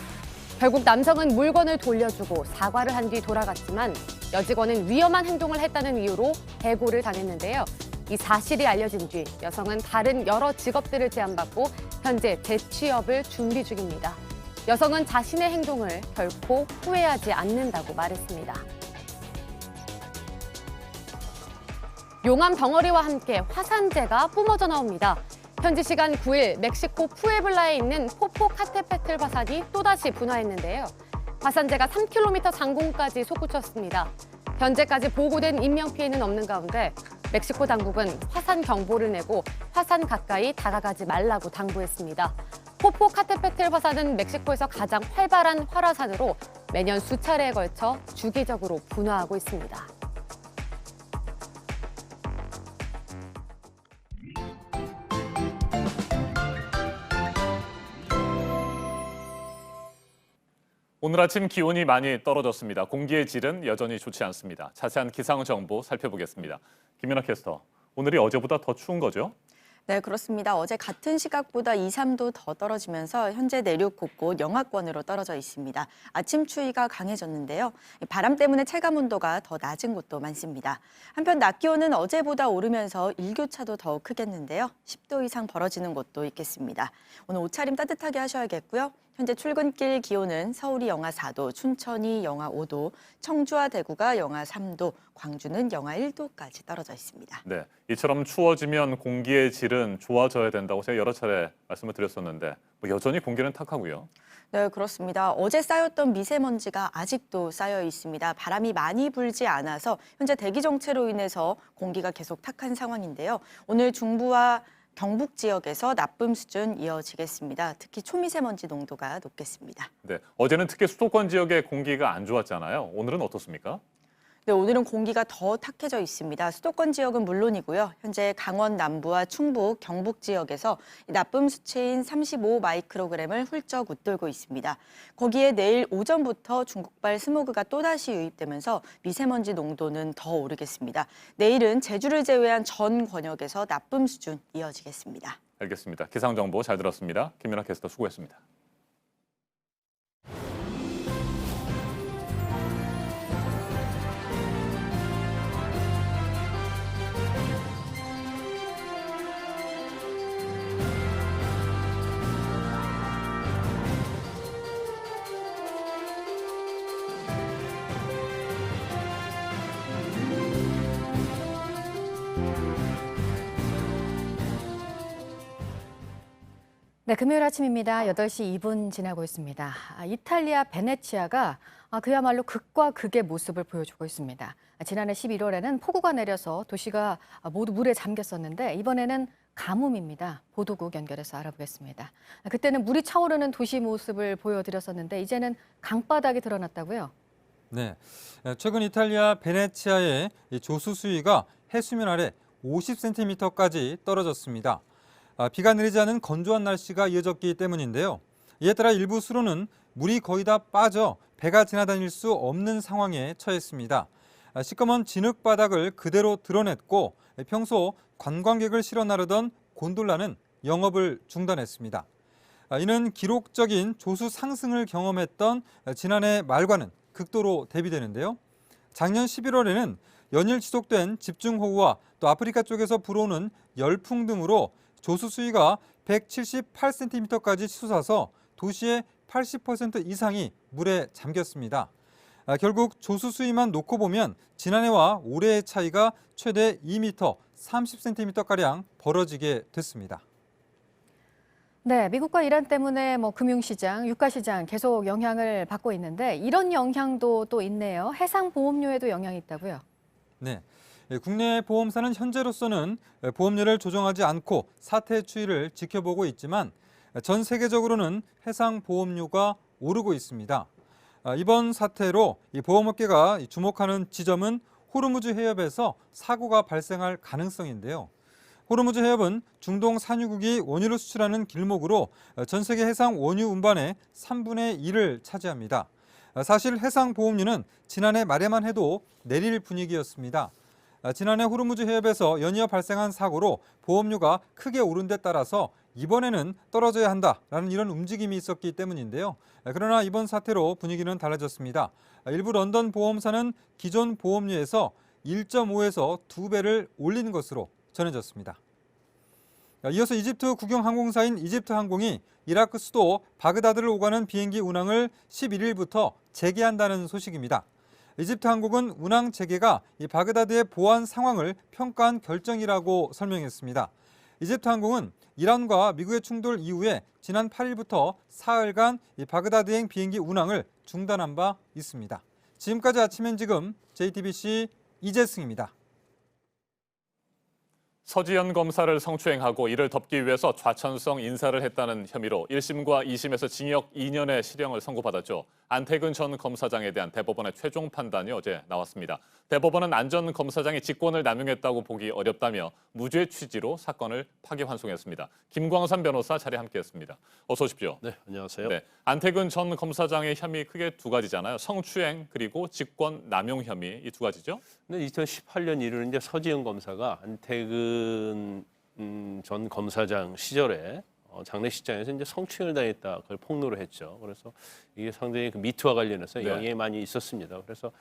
결국 남성은 물건을 돌려주고 사과를 한 뒤 돌아갔지만 여직원은 위험한 행동을 했다는 이유로 해고를 당했는데요. 이 사실이 알려진 뒤 여성은 다른 여러 직업들을 제안받고 현재 재취업을 준비 중입니다. 여성은 자신의 행동을 결코 후회하지 않는다고 말했습니다. 용암 덩어리와 함께 화산재가 뿜어져 나옵니다. 현지 시간 9일 멕시코 푸에블라에 있는 포포카테페틀 화산이 또다시 분화했는데요. 화산재가 3km 상공까지 솟구쳤습니다. 현재까지 보고된 인명피해는 없는 가운데 멕시코 당국은 화산 경보를 내고 화산 가까이 다가가지 말라고 당부했습니다. 포포카테페틀 화산은 멕시코에서 가장 활발한 활화산으로 매년 수차례에 걸쳐 주기적으로 분화하고 있습니다. 오늘 아침 기온이 많이 떨어졌습니다. 공기의 질은 여전히 좋지 않습니다. 자세한 기상 정보 살펴보겠습니다. 김연아 캐스터, 오늘이 어제보다 더 추운 거죠? 네, 그렇습니다. 어제 같은 시각보다 2, 3도 더 떨어지면서 현재 내륙 곳곳 영하권으로 떨어져 있습니다. 아침 추위가 강해졌는데요. 바람 때문에 체감 온도가 더 낮은 곳도 많습니다. 한편 낮 기온은 어제보다 오르면서 일교차도 더 크겠는데요. 10도 이상 벌어지는 곳도 있겠습니다. 오늘 옷차림 따뜻하게 하셔야겠고요. 현재 출근길 기온은 서울이 영하 4도, 춘천이 영하 5도, 청주와 대구가 영하 3도, 광주는 영하 1도까지 떨어져 있습니다. 네, 이처럼 추워지면 공기의 질은 좋아져야 된다고 제가 여러 차례 말씀을 드렸었는데 여전히 공기는 탁하고요. 네, 그렇습니다. 어제 쌓였던 미세먼지가 아직도 쌓여 있습니다. 바람이 많이 불지 않아서 현재 대기 정체로 인해서 공기가 계속 탁한 상황인데요. 오늘 중부와 경북 지역에서 나쁨 수준 이어지겠습니다. 특히 초미세먼지 농도가 높겠습니다. 네, 어제는 특히 수도권 지역의 공기가 안 좋았잖아요. 오늘은 어떻습니까? 네, 오늘은 공기가 더 탁해져 있습니다. 수도권 지역은 물론이고요. 현재 강원 남부와 충북, 경북 지역에서 나쁨 수치인 35 마이크로그램을 훌쩍 웃돌고 있습니다. 거기에 내일 오전부터 중국발 스모그가 또다시 유입되면서 미세먼지 농도는 더 오르겠습니다. 내일은 제주를 제외한 전 권역에서 나쁨 수준 이어지겠습니다. 알겠습니다. 기상 정보 잘 들었습니다. 김연아 캐스터 수고했습니다. 네, 금요일 아침입니다. 8시 2분 지나고 있습니다. 이탈리아 베네치아가 그야말로 극과 극의 모습을 보여주고 있습니다. 지난해 11월에는 폭우가 내려서 도시가 모두 물에 잠겼었는데 이번에는 가뭄입니다. 보도국 연결해서 알아보겠습니다. 그때는 물이 차오르는 도시 모습을 보여드렸었는데 이제는 강바닥이 드러났다고요? 네, 최근 이탈리아 베네치아의 조수 수위가 해수면 아래 50cm까지 떨어졌습니다. 비가 내리지 않은 건조한 날씨가 이어졌기 때문인데요. 이에 따라 일부 수로는 물이 거의 다 빠져 배가 지나다닐 수 없는 상황에 처했습니다. 시커먼 진흙바닥을 그대로 드러냈고 평소 관광객을 실어 나르던 곤돌라는 영업을 중단했습니다. 이는 기록적인 조수 상승을 경험했던 지난해 말과는 극도로 대비되는데요. 작년 11월에는 연일 지속된 집중호우와 또 아프리카 쪽에서 불어오는 열풍 등으로 조수 수위가 178cm까지 치솟아서 도시의 80% 이상이 물에 잠겼습니다. 결국 조수 수위만 놓고 보면 지난해와 올해의 차이가 최대 2m, 30cm가량 벌어지게 됐습니다. 네, 미국과 이란 때문에 금융시장, 유가시장 계속 영향을 받고 있는데 이런 영향도 또 있네요. 해상보험료에도 영향이 있다고요? 네. 국내 보험사는 현재로서는 보험료를 조정하지 않고 사태 추이를 지켜보고 있지만 전 세계적으로는 해상 보험료가 오르고 있습니다. 이번 사태로 보험업계가 주목하는 지점은 호르무즈 해협에서 사고가 발생할 가능성인데요. 호르무즈 해협은 중동 산유국이 원유를 수출하는 길목으로 전 세계 해상 원유 운반의 3분의 1을 차지합니다. 사실 해상 보험료는 지난해 말에만 해도 내릴 분위기였습니다. 지난해 호르무즈 해협에서 연이어 발생한 사고로 보험료가 크게 오른 데 따라서 이번에는 떨어져야 한다라는 이런 움직임이 있었기 때문인데요. 그러나 이번 사태로 분위기는 달라졌습니다. 일부 런던 보험사는 기존 보험료에서 1.5에서 2배를 올린 것으로 전해졌습니다. 이어서 이집트 국영항공사인 이집트항공이 이라크 수도 바그다드를 오가는 비행기 운항을 11일부터 재개한다는 소식입니다. 이집트항공은 운항 재개가 이 바그다드의 보안 상황을 평가한 결정이라고 설명했습니다. 이집트항공은 이란과 미국의 충돌 이후에 지난 8일부터 사흘간 이 바그다드행 비행기 운항을 중단한 바 있습니다. 지금까지 아침 엔 지금 JTBC 이재승입니다. 서지현 검사를 성추행하고 이를 덮기 위해서 좌천성 인사를 했다는 혐의로 1심과 2심에서 징역 2년의 실형을 선고받았죠. 안태근 전 검사장에 대한 대법원의 최종 판단이 어제 나왔습니다. 대법원은 안 전 검사장이 직권을 남용했다고 보기 어렵다며 무죄 취지로 사건을 파기환송했습니다. 김광산 변호사 자리에 함께했습니다. 어서 오십시오. 네, 안녕하세요. 네, 안태근 전 검사장의 혐의 크게 두 가지잖아요. 성추행 그리고 직권 남용 혐의 이 두 가지죠. 근데 2018년 1월 이제 서지현 검사가 안태근 전 검사장 시절에 장례식장에서 이제 성추행을 당했다 그걸 폭로를 했죠. 그래서 이게 상당히 그 미투와 관련해서 네. 영향이 많이 있었습니다. 그래서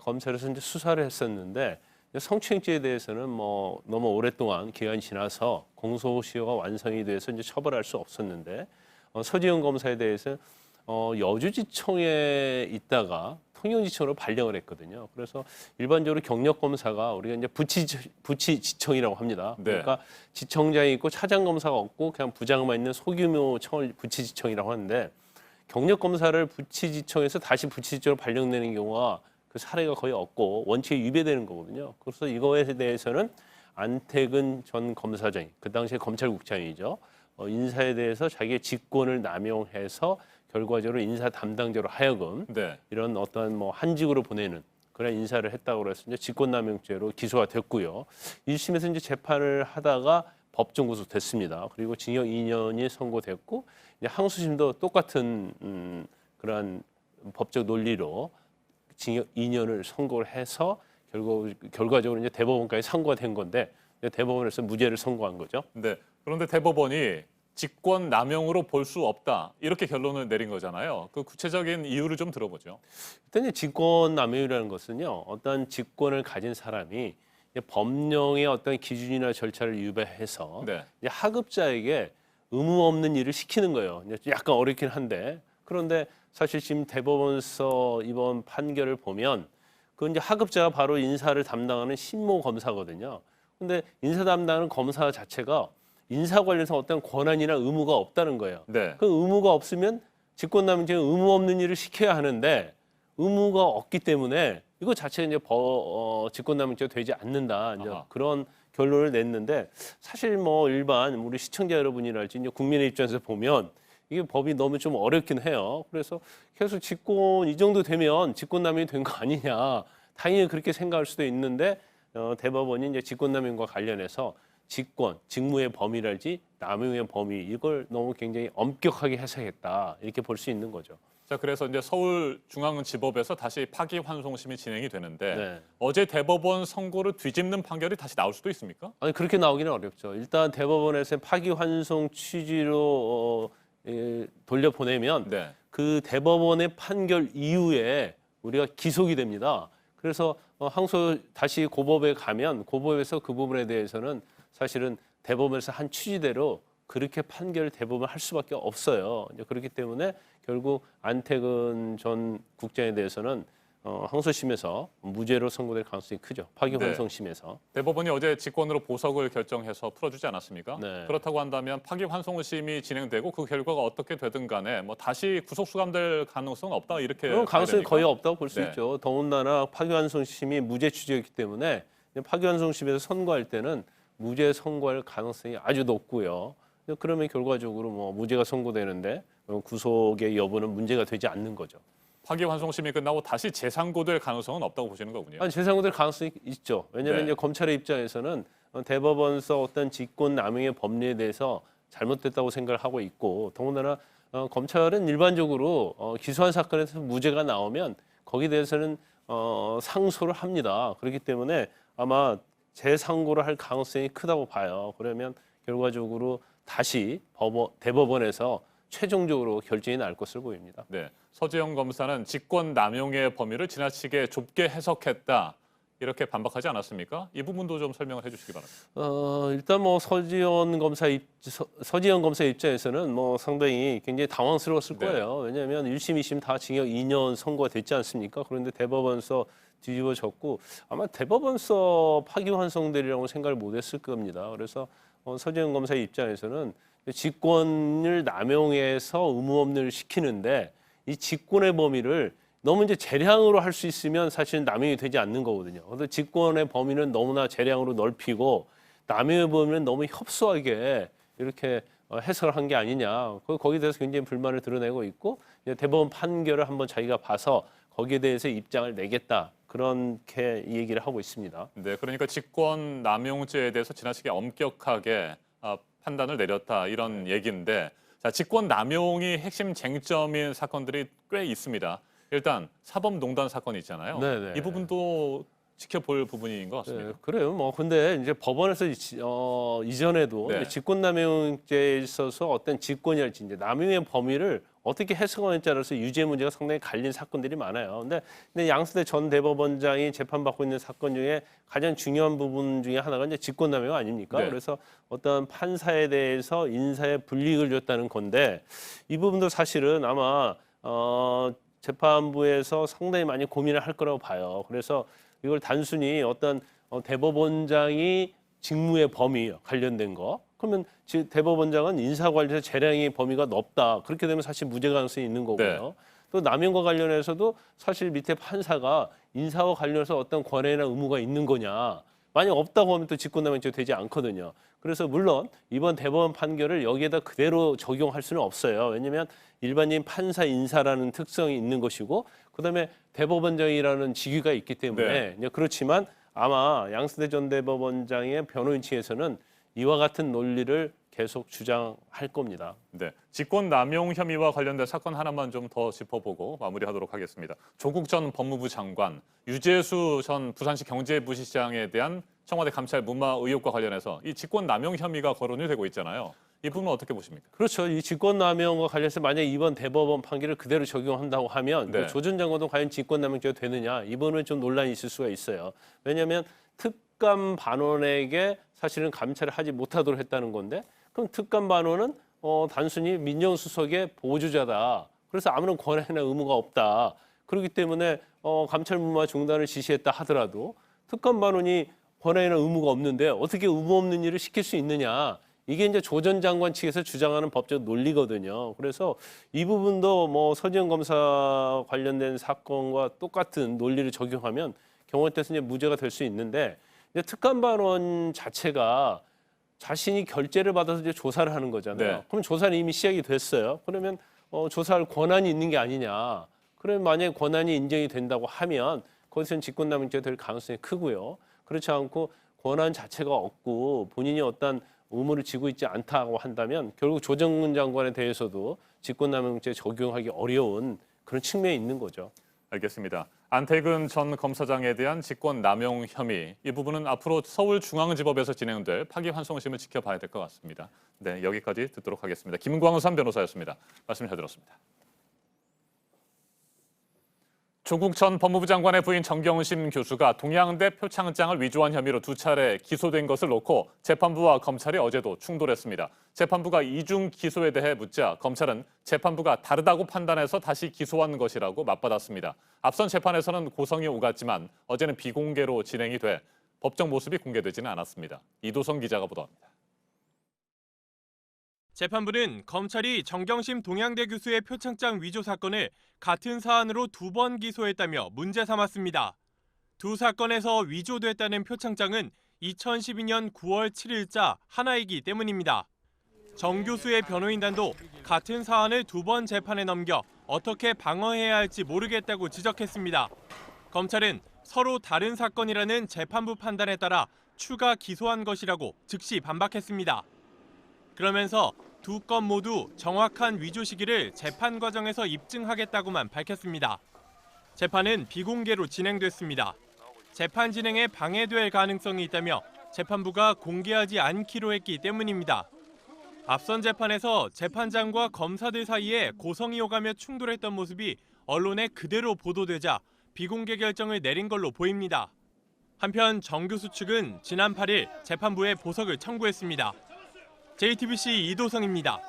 검찰에서 이제 수사를 했었는데 성추행죄에 대해서는 뭐 너무 오랫동안 기간이 지나서 공소시효가 완성이 돼서 이제 처벌할 수 없었는데 서지현 검사에 대해서 여주지청에 있다가 통영지청으로 발령을 했거든요. 그래서 일반적으로 경력 검사가 우리가 이제 부치지청이라고 합니다. 네. 그러니까 지청장이 있고 차장 검사가 없고 그냥 부장만 있는 소규모 청을 부치지청이라고 하는데 경력 검사를 부치지청에서 다시 부치지청으로 발령내는 경우가 그 사례가 거의 없고 원칙에 위배되는 거거든요. 그래서 이거에 대해서는 안태근 전 검사장이 그 당시에 검찰국장이죠. 인사에 대해서 자기의 직권을 남용해서 결과적으로 인사 담당자로 하여금 네. 이런 어떤 뭐 한직으로 보내는 그런 인사를 했다고 해서 이제 직권남용죄로 기소가 됐고요. 1심에서 이제 재판을 하다가 법정 구속됐습니다. 그리고 징역 2년이 선고됐고 이제 항소심도 똑같은 그러한 법적 논리로 징역 2년을 선고를 해서 결과적으로 이제 대법원까지 선고가 된 건데 대법원에서 무죄를 선고한 거죠. 네. 그런데 대법원이 직권 남용으로 볼 수 없다 이렇게 결론을 내린 거잖아요. 그 구체적인 이유를 좀 들어보죠. 일단 직권 남용이라는 것은요, 어떤 직권을 가진 사람이 법령의 어떤 기준이나 절차를 위배해서 네. 이제 하급자에게 의무 없는 일을 시키는 거예요. 이제 약간 어렵긴 한데 그런데 사실 지금 대법원서 이번 판결을 보면 그 이제 하급자가 바로 인사를 담당하는 신모 검사거든요. 근데 인사 담당하는 검사 자체가 인사 관련해서 어떤 권한이나 의무가 없다는 거예요. 네. 그 의무가 없으면 직권남용죄는 의무 없는 일을 시켜야 하는데 의무가 없기 때문에 이거 자체가 이제 직권남용죄가 되지 않는다. 이제 그런 결론을 냈는데 사실 뭐 일반 우리 시청자 여러분이랄지 이제 국민의 입장에서 보면 이게 법이 너무 좀 어렵긴 해요. 그래서 계속 직권 이 정도 되면 직권남용이 된 거 아니냐. 당연히 그렇게 생각할 수도 있는데 대법원이 이제 직권남용과 관련해서 직권, 직무의 범위랄지 남용의 범위 이걸 너무 굉장히 엄격하게 해석했다 이렇게 볼 수 있는 거죠. 자, 그래서 이제 서울중앙지법에서 다시 파기환송심이 진행이 되는데 네. 어제 대법원 선고를 뒤집는 판결이 다시 나올 수도 있습니까? 아니 그렇게 나오기는 어렵죠. 일단 대법원에서 파기환송 취지로 돌려보내면 네. 그 대법원의 판결 이후에 우리가 기속이 됩니다. 그래서 항소 다시 고법에 가면 고법에서 그 부분에 대해서는 사실은 대법원에서 한 취지대로 그렇게 판결을 대법원 할 수밖에 없어요. 이제 그렇기 때문에 결국 안태근 전 국장에 대해서는 항소심에서 무죄로 선고될 가능성이 크죠. 파기환송심에서. 대법원이 어제 직권으로 보석을 결정해서 풀어주지 않았습니까? 네. 그렇다고 한다면 파기환송심이 진행되고 그 결과가 어떻게 되든 간에 뭐 다시 구속 수감될 가능성은 없다 이렇게 그런 가능성이 거의 없다고 볼 수 네. 있죠. 더군다나 파기환송심이 무죄 취지였기 때문에 파기환송심에서 선고할 때는 무죄 선고할 가능성이 아주 높고요. 그러면 결과적으로 뭐 무죄가 선고되는데 구속의 여부는 문제가 되지 않는 거죠. 파기환송심이 끝나고 다시 재상고될 가능성은 없다고 보시는 거군요. 아니, 재상고될 가능성이 있죠. 왜냐하면 네. 이제 검찰의 입장에서는 대법원서 어떤 직권 남용의 법리에 대해서 잘못됐다고 생각을 하고 있고 더군다나 검찰은 일반적으로 기소한 사건에서 무죄가 나오면 거기에 대해서는 상소를 합니다. 그렇기 때문에 아마 재상고를 할 가능성이 크다고 봐요. 그러면 결과적으로 다시 대법원에서 최종적으로 결정이 날 것으로 보입니다. 네, 서지현 검사는 직권 남용의 범위를 지나치게 좁게 해석했다 이렇게 반박하지 않았습니까? 이 부분도 좀 설명을 해주시기 바랍니다. 일단 뭐 서지현 검사 입장에서는 뭐 상당히 굉장히 당황스러웠을 네. 거예요. 왜냐하면 1심, 2심 다 징역 2년 선고가 됐지 않습니까? 그런데 대법원서 뒤집어졌고 아마 대법원서 파기환송되리라고 생각을 못했을 겁니다. 그래서 서지현 검사의 입장에서는 직권을 남용해서 의무 없는 일을 시키는데 이 직권의 범위를 너무 이제 재량으로 할 수 있으면 사실 남용이 되지 않는 거거든요. 그래서 직권의 범위는 너무나 재량으로 넓히고 남용의 범위는 너무 협소하게 이렇게 해석을 한 게 아니냐. 거기에 대해서 굉장히 불만을 드러내고 있고 이제 대법원 판결을 한번 자기가 봐서 거기에 대해서 입장을 내겠다. 그렇게 얘기를 하고 있습니다. 네, 그러니까 직권 남용죄에 대해서 지나치게 엄격하게 판단을 내렸다 이런 얘기인데, 자, 직권 남용이 핵심 쟁점인 사건들이 꽤 있습니다. 일단 사법농단 사건이 있잖아요. 네네. 이 부분도 지켜볼 부분인 것 같습니다. 네, 그래요. 뭐 근데 이제 법원에서 이전에도 네. 이제 직권남용죄에 있어서 어떤 직권이랄지 이제 남용의 범위를 어떻게 해석하느냐에 따라서 유죄 문제가 상당히 갈린 사건들이 많아요. 근데 양승태 전 대법원장이 재판받고 있는 사건 중에 가장 중요한 부분 중에 하나가 이제 직권남용 아닙니까? 네. 그래서 어떤 판사에 대해서 인사에 불이익을 줬다는 건데 이 부분도 사실은 아마 재판부에서 상당히 많이 고민을 할 거라고 봐요. 그래서 이걸 단순히 어떤 대법원장이 직무의 범위 관련된 거 그러면 대법원장은 인사 관련해서 재량의 범위가 높다. 그렇게 되면 사실 무죄 가능성이 있는 거고요. 네. 또 남용과 관련해서도 사실 밑에 판사가 인사와 관련해서 어떤 권한이나 의무가 있는 거냐. 만약 없다고 하면 또 직권남용죄 되지 않거든요. 그래서 물론 이번 대법원 판결을 여기에다 그대로 적용할 수는 없어요. 왜냐하면 일반인 판사 인사라는 특성이 있는 것이고 그다음에 대법원장이라는 직위가 있기 때문에 네. 그렇지만 아마 양승태 전 대법원장의 변호인 측에서는 이와 같은 논리를 계속 주장할 겁니다. 네, 직권 남용 혐의와 관련된 사건 하나만 좀 더 짚어보고 마무리하도록 하겠습니다. 조국 전 법무부 장관, 유재수 전 부산시 경제부시장에 대한 청와대 감찰 무마 의혹과 관련해서 이 직권 남용 혐의가 거론이 되고 있잖아요. 이 부분은 어떻게 보십니까? 그렇죠. 이 직권남용과 관련해서 만약 이번 대법원 판결을 그대로 적용한다고 하면 네. 조 전 장관도 과연 직권남용죄가 되느냐 이 부분은 좀 논란이 있을 수가 있어요. 왜냐하면 특감 반원에게 사실은 감찰을 하지 못하도록 했다는 건데 그럼 특감 반원은 단순히 민정수석의 보조자다. 그래서 아무런 권한이나 의무가 없다. 그렇기 때문에 감찰 무마 중단을 지시했다 하더라도 특감 반원이 권한이나 의무가 없는데 어떻게 의무 없는 일을 시킬 수 있느냐. 이게 이제 조 전 장관 측에서 주장하는 법적 논리거든요. 그래서 이 부분도 뭐 서지현 검사 관련된 사건과 똑같은 논리를 적용하면 경우에 따라서 이제 무죄가 될 수 있는데 이제 특감 반원 자체가 자신이 결재를 받아서 이제 조사를 하는 거잖아요. 네. 그럼 조사는 이미 시작이 됐어요. 그러면 조사할 권한이 있는 게 아니냐. 그러면 만약에 권한이 인정이 된다고 하면 거기서는 직권남용죄가 될 가능성이 크고요. 그렇지 않고 권한 자체가 없고 본인이 어떤 의무를 지고 있지 않다고 한다면 결국 조정근 장관에 대해서도 직권남용죄 적용하기 어려운 그런 측면이 있는 거죠. 알겠습니다. 안태근 전 검사장에 대한 직권 남용 혐의 이 부분은 앞으로 서울중앙지법에서 진행될 파기환송심을 지켜봐야 될 것 같습니다. 네, 여기까지 듣도록 하겠습니다. 김광삼 변호사였습니다. 말씀 잘 들었습니다. 조국 전 법무부 장관의 부인 정경심 교수가 동양대 표창장을 위조한 혐의로 2차례 기소된 것을 놓고 재판부와 검찰이 어제도 충돌했습니다. 재판부가 이중 기소에 대해 묻자 검찰은 재판부가 다르다고 판단해서 다시 기소한 것이라고 맞받았습니다. 앞선 재판에서는 고성이 오갔지만 어제는 비공개로 진행이 돼 법정 모습이 공개되지는 않았습니다. 이도성 기자가 보도합니다. 재판부는 검찰이 정경심 동양대 교수의 표창장 위조 사건을 같은 사안으로 2번 기소했다며 문제 삼았습니다. 두 사건에서 위조됐다는 표창장은 2012년 9월 7일자 하나이기 때문입니다. 정 교수의 변호인단도 같은 사안을 2번 재판에 넘겨 어떻게 방어해야 할지 모르겠다고 지적했습니다. 검찰은 서로 다른 사건이라는 재판부 판단에 따라 추가 기소한 것이라고 즉시 반박했습니다. 그러면서 두 건 모두 정확한 위조 시기를 재판 과정에서 입증하겠다고만 밝혔습니다. 재판은 비공개로 진행됐습니다. 재판 진행에 방해될 가능성이 있다며 재판부가 공개하지 않기로 했기 때문입니다. 앞선 재판에서 재판장과 검사들 사이에 고성이 오가며 충돌했던 모습이 언론에 그대로 보도되자 비공개 결정을 내린 걸로 보입니다. 한편 정 교수 측은 지난 8일 재판부에 보석을 청구했습니다. JTBC 이도성입니다.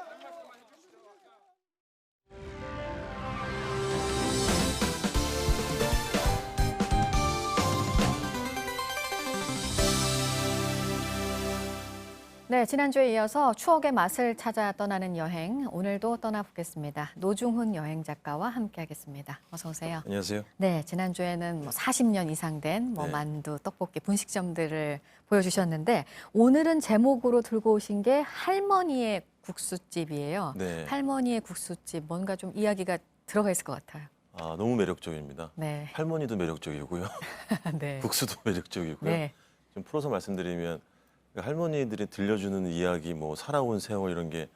네, 지난주에 이어서 추억의 맛을 찾아 떠나는 여행, 오늘도 떠나보겠습니다. 노중훈 여행 작가와 함께하겠습니다. 어서 오세요. 안녕하세요. 네, 지난주에는 40년 이상 된 네. 만두, 떡볶이, 분식점들을 보여주셨는데 오늘은 제목으로 들고 오신 게 할머니의 국수집이에요. 네. 할머니의 국수집, 뭔가 좀 이야기가 들어가 있을 것 같아요. 아, 너무 매력적입니다. 네. 할머니도 매력적이고요. 네. 국수도 매력적이고요. 네. 좀 풀어서 말씀드리면 할머니들이 들려주는 이야기, 뭐 살아온 세월 이런 게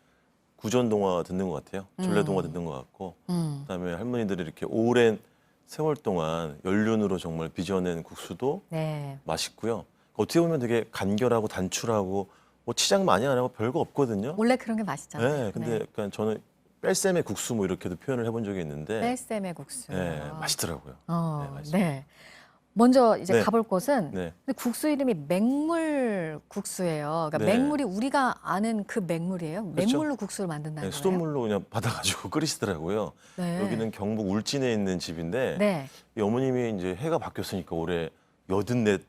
구전 동화 듣는 것 같아요. 전래 동화 듣는 것 같고, 그다음에 할머니들이 이렇게 오랜 세월 동안 연륜으로 정말 빚어낸 국수도 네. 맛있고요. 어떻게 보면 되게 간결하고 단출하고 뭐 치장 많이 안 하고 별거 없거든요. 원래 그런 게 맛있잖아요. 네, 근데 약간 저는 뺄셈의 국수 뭐 이렇게도 표현을 해본 적이 있는데, 뺄셈의 국수. 네, 맛있더라고요. 네, 맛있어요. 네. 먼저 이제 네. 가볼 곳은 네. 근데 국수 이름이 맹물 국수예요. 그러니까 네. 맹물이 우리가 아는 그 맹물이에요. 그렇죠. 맹물로 국수를 만든다는 네, 거예요. 수돗물로 그냥 받아가지고 끓이시더라고요. 네. 여기는 경북 울진에 있는 집인데 네. 이 어머님이 이제 해가 바뀌었으니까 올해 84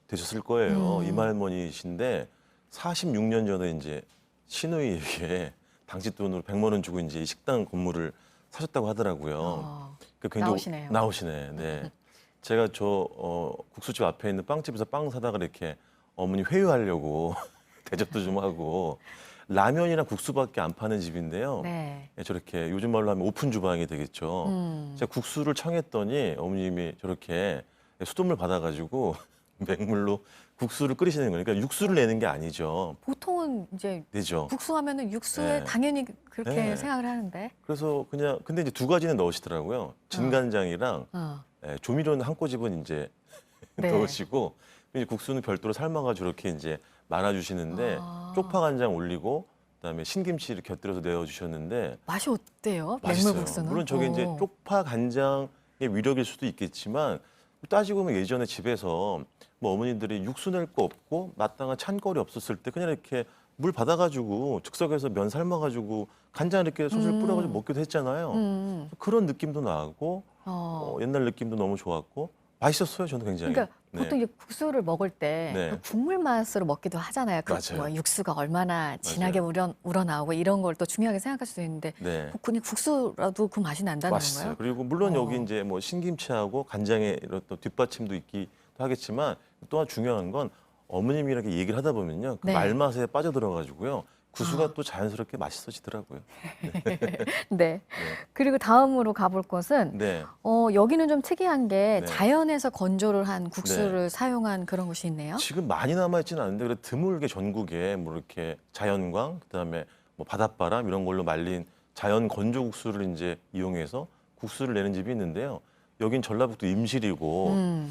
되셨을 거예요. 이말머니이신데 46년 전에 이제 시누이에게 당시 돈으로 100만 원 주고 이제 이 식당 건물을 사셨다고 하더라고요. 그 나오시네요. 나오시네. 네. 제가 저 국수집 앞에 있는 빵집에서 빵 사다가 이렇게 어머니 회유하려고 대접도 좀 하고 라면이랑 국수밖에 안 파는 집인데요. 네. 저렇게 요즘 말로 하면 오픈 주방이 되겠죠. 제가 국수를 청했더니 어머님이 저렇게 수돗물 받아가지고 맹물로 국수를 끓이시는 거니까 그러니까 육수를 내는 게 아니죠. 보통은 이제 되죠. 국수 하면은 육수에 네. 당연히 그렇게 네. 생각을 하는데. 그래서 그냥 근데 이제 두 가지는 넣으시더라고요. 진간장이랑 조미료는 한 꼬집은 이제 네. 넣으시고 이제 국수는 별도로 삶아가지고 이렇게 이제 말아주시는데 쪽파 간장 올리고 그다음에 신김치를 곁들여서 내어주셨는데 맛이 어때요? 맛있어요. 맹물 국수는? 물론 저게 이제 쪽파 간장의 위력일 수도 있겠지만 따지고 보면 예전에 집에서 뭐 어머니들이 육수 낼 거 없고 마땅한 찬거리 없었을 때 그냥 이렇게 물 받아가지고 즉석에서 면 삶아가지고 간장 이렇게 솔솔 뿌려가지고 먹기도 했잖아요. 그런 느낌도 나고 옛날 느낌도 너무 좋았고 맛있었어요. 저는 굉장히. 그러니까 네. 보통 이제 국수를 먹을 때 네. 그 국물 맛으로 먹기도 하잖아요. 그 맞아요. 뭐 육수가 얼마나 진하게 우러나오고 이런 걸 또 중요하게 생각할 수도 있는데 네. 그냥 국수라도 그 맛이 난다는 맛있어요. 건가요? 그리고 물론 여기 이제 뭐 신김치하고 간장의 이런 또 뒷받침도 있기도 하겠지만 또한 중요한 건 어머님이 이렇게 얘기를 하다 보면요. 그 네. 말맛에 빠져들어가지고 국수가 또 자연스럽게 맛있어지더라고요. 네. 그리고 다음으로 가볼 곳은 네. 여기는 좀 특이한 게 네. 자연에서 건조를 한 국수를 네. 사용한 그런 곳이 있네요. 지금 많이 남아있지는 않은데 그래 드물게 전국에 뭐 이렇게 자연광 그다음에 뭐 바닷바람 이런 걸로 말린 자연 건조 국수를 이제 이용해서 국수를 내는 집이 있는데요. 여긴 전라북도 임실이고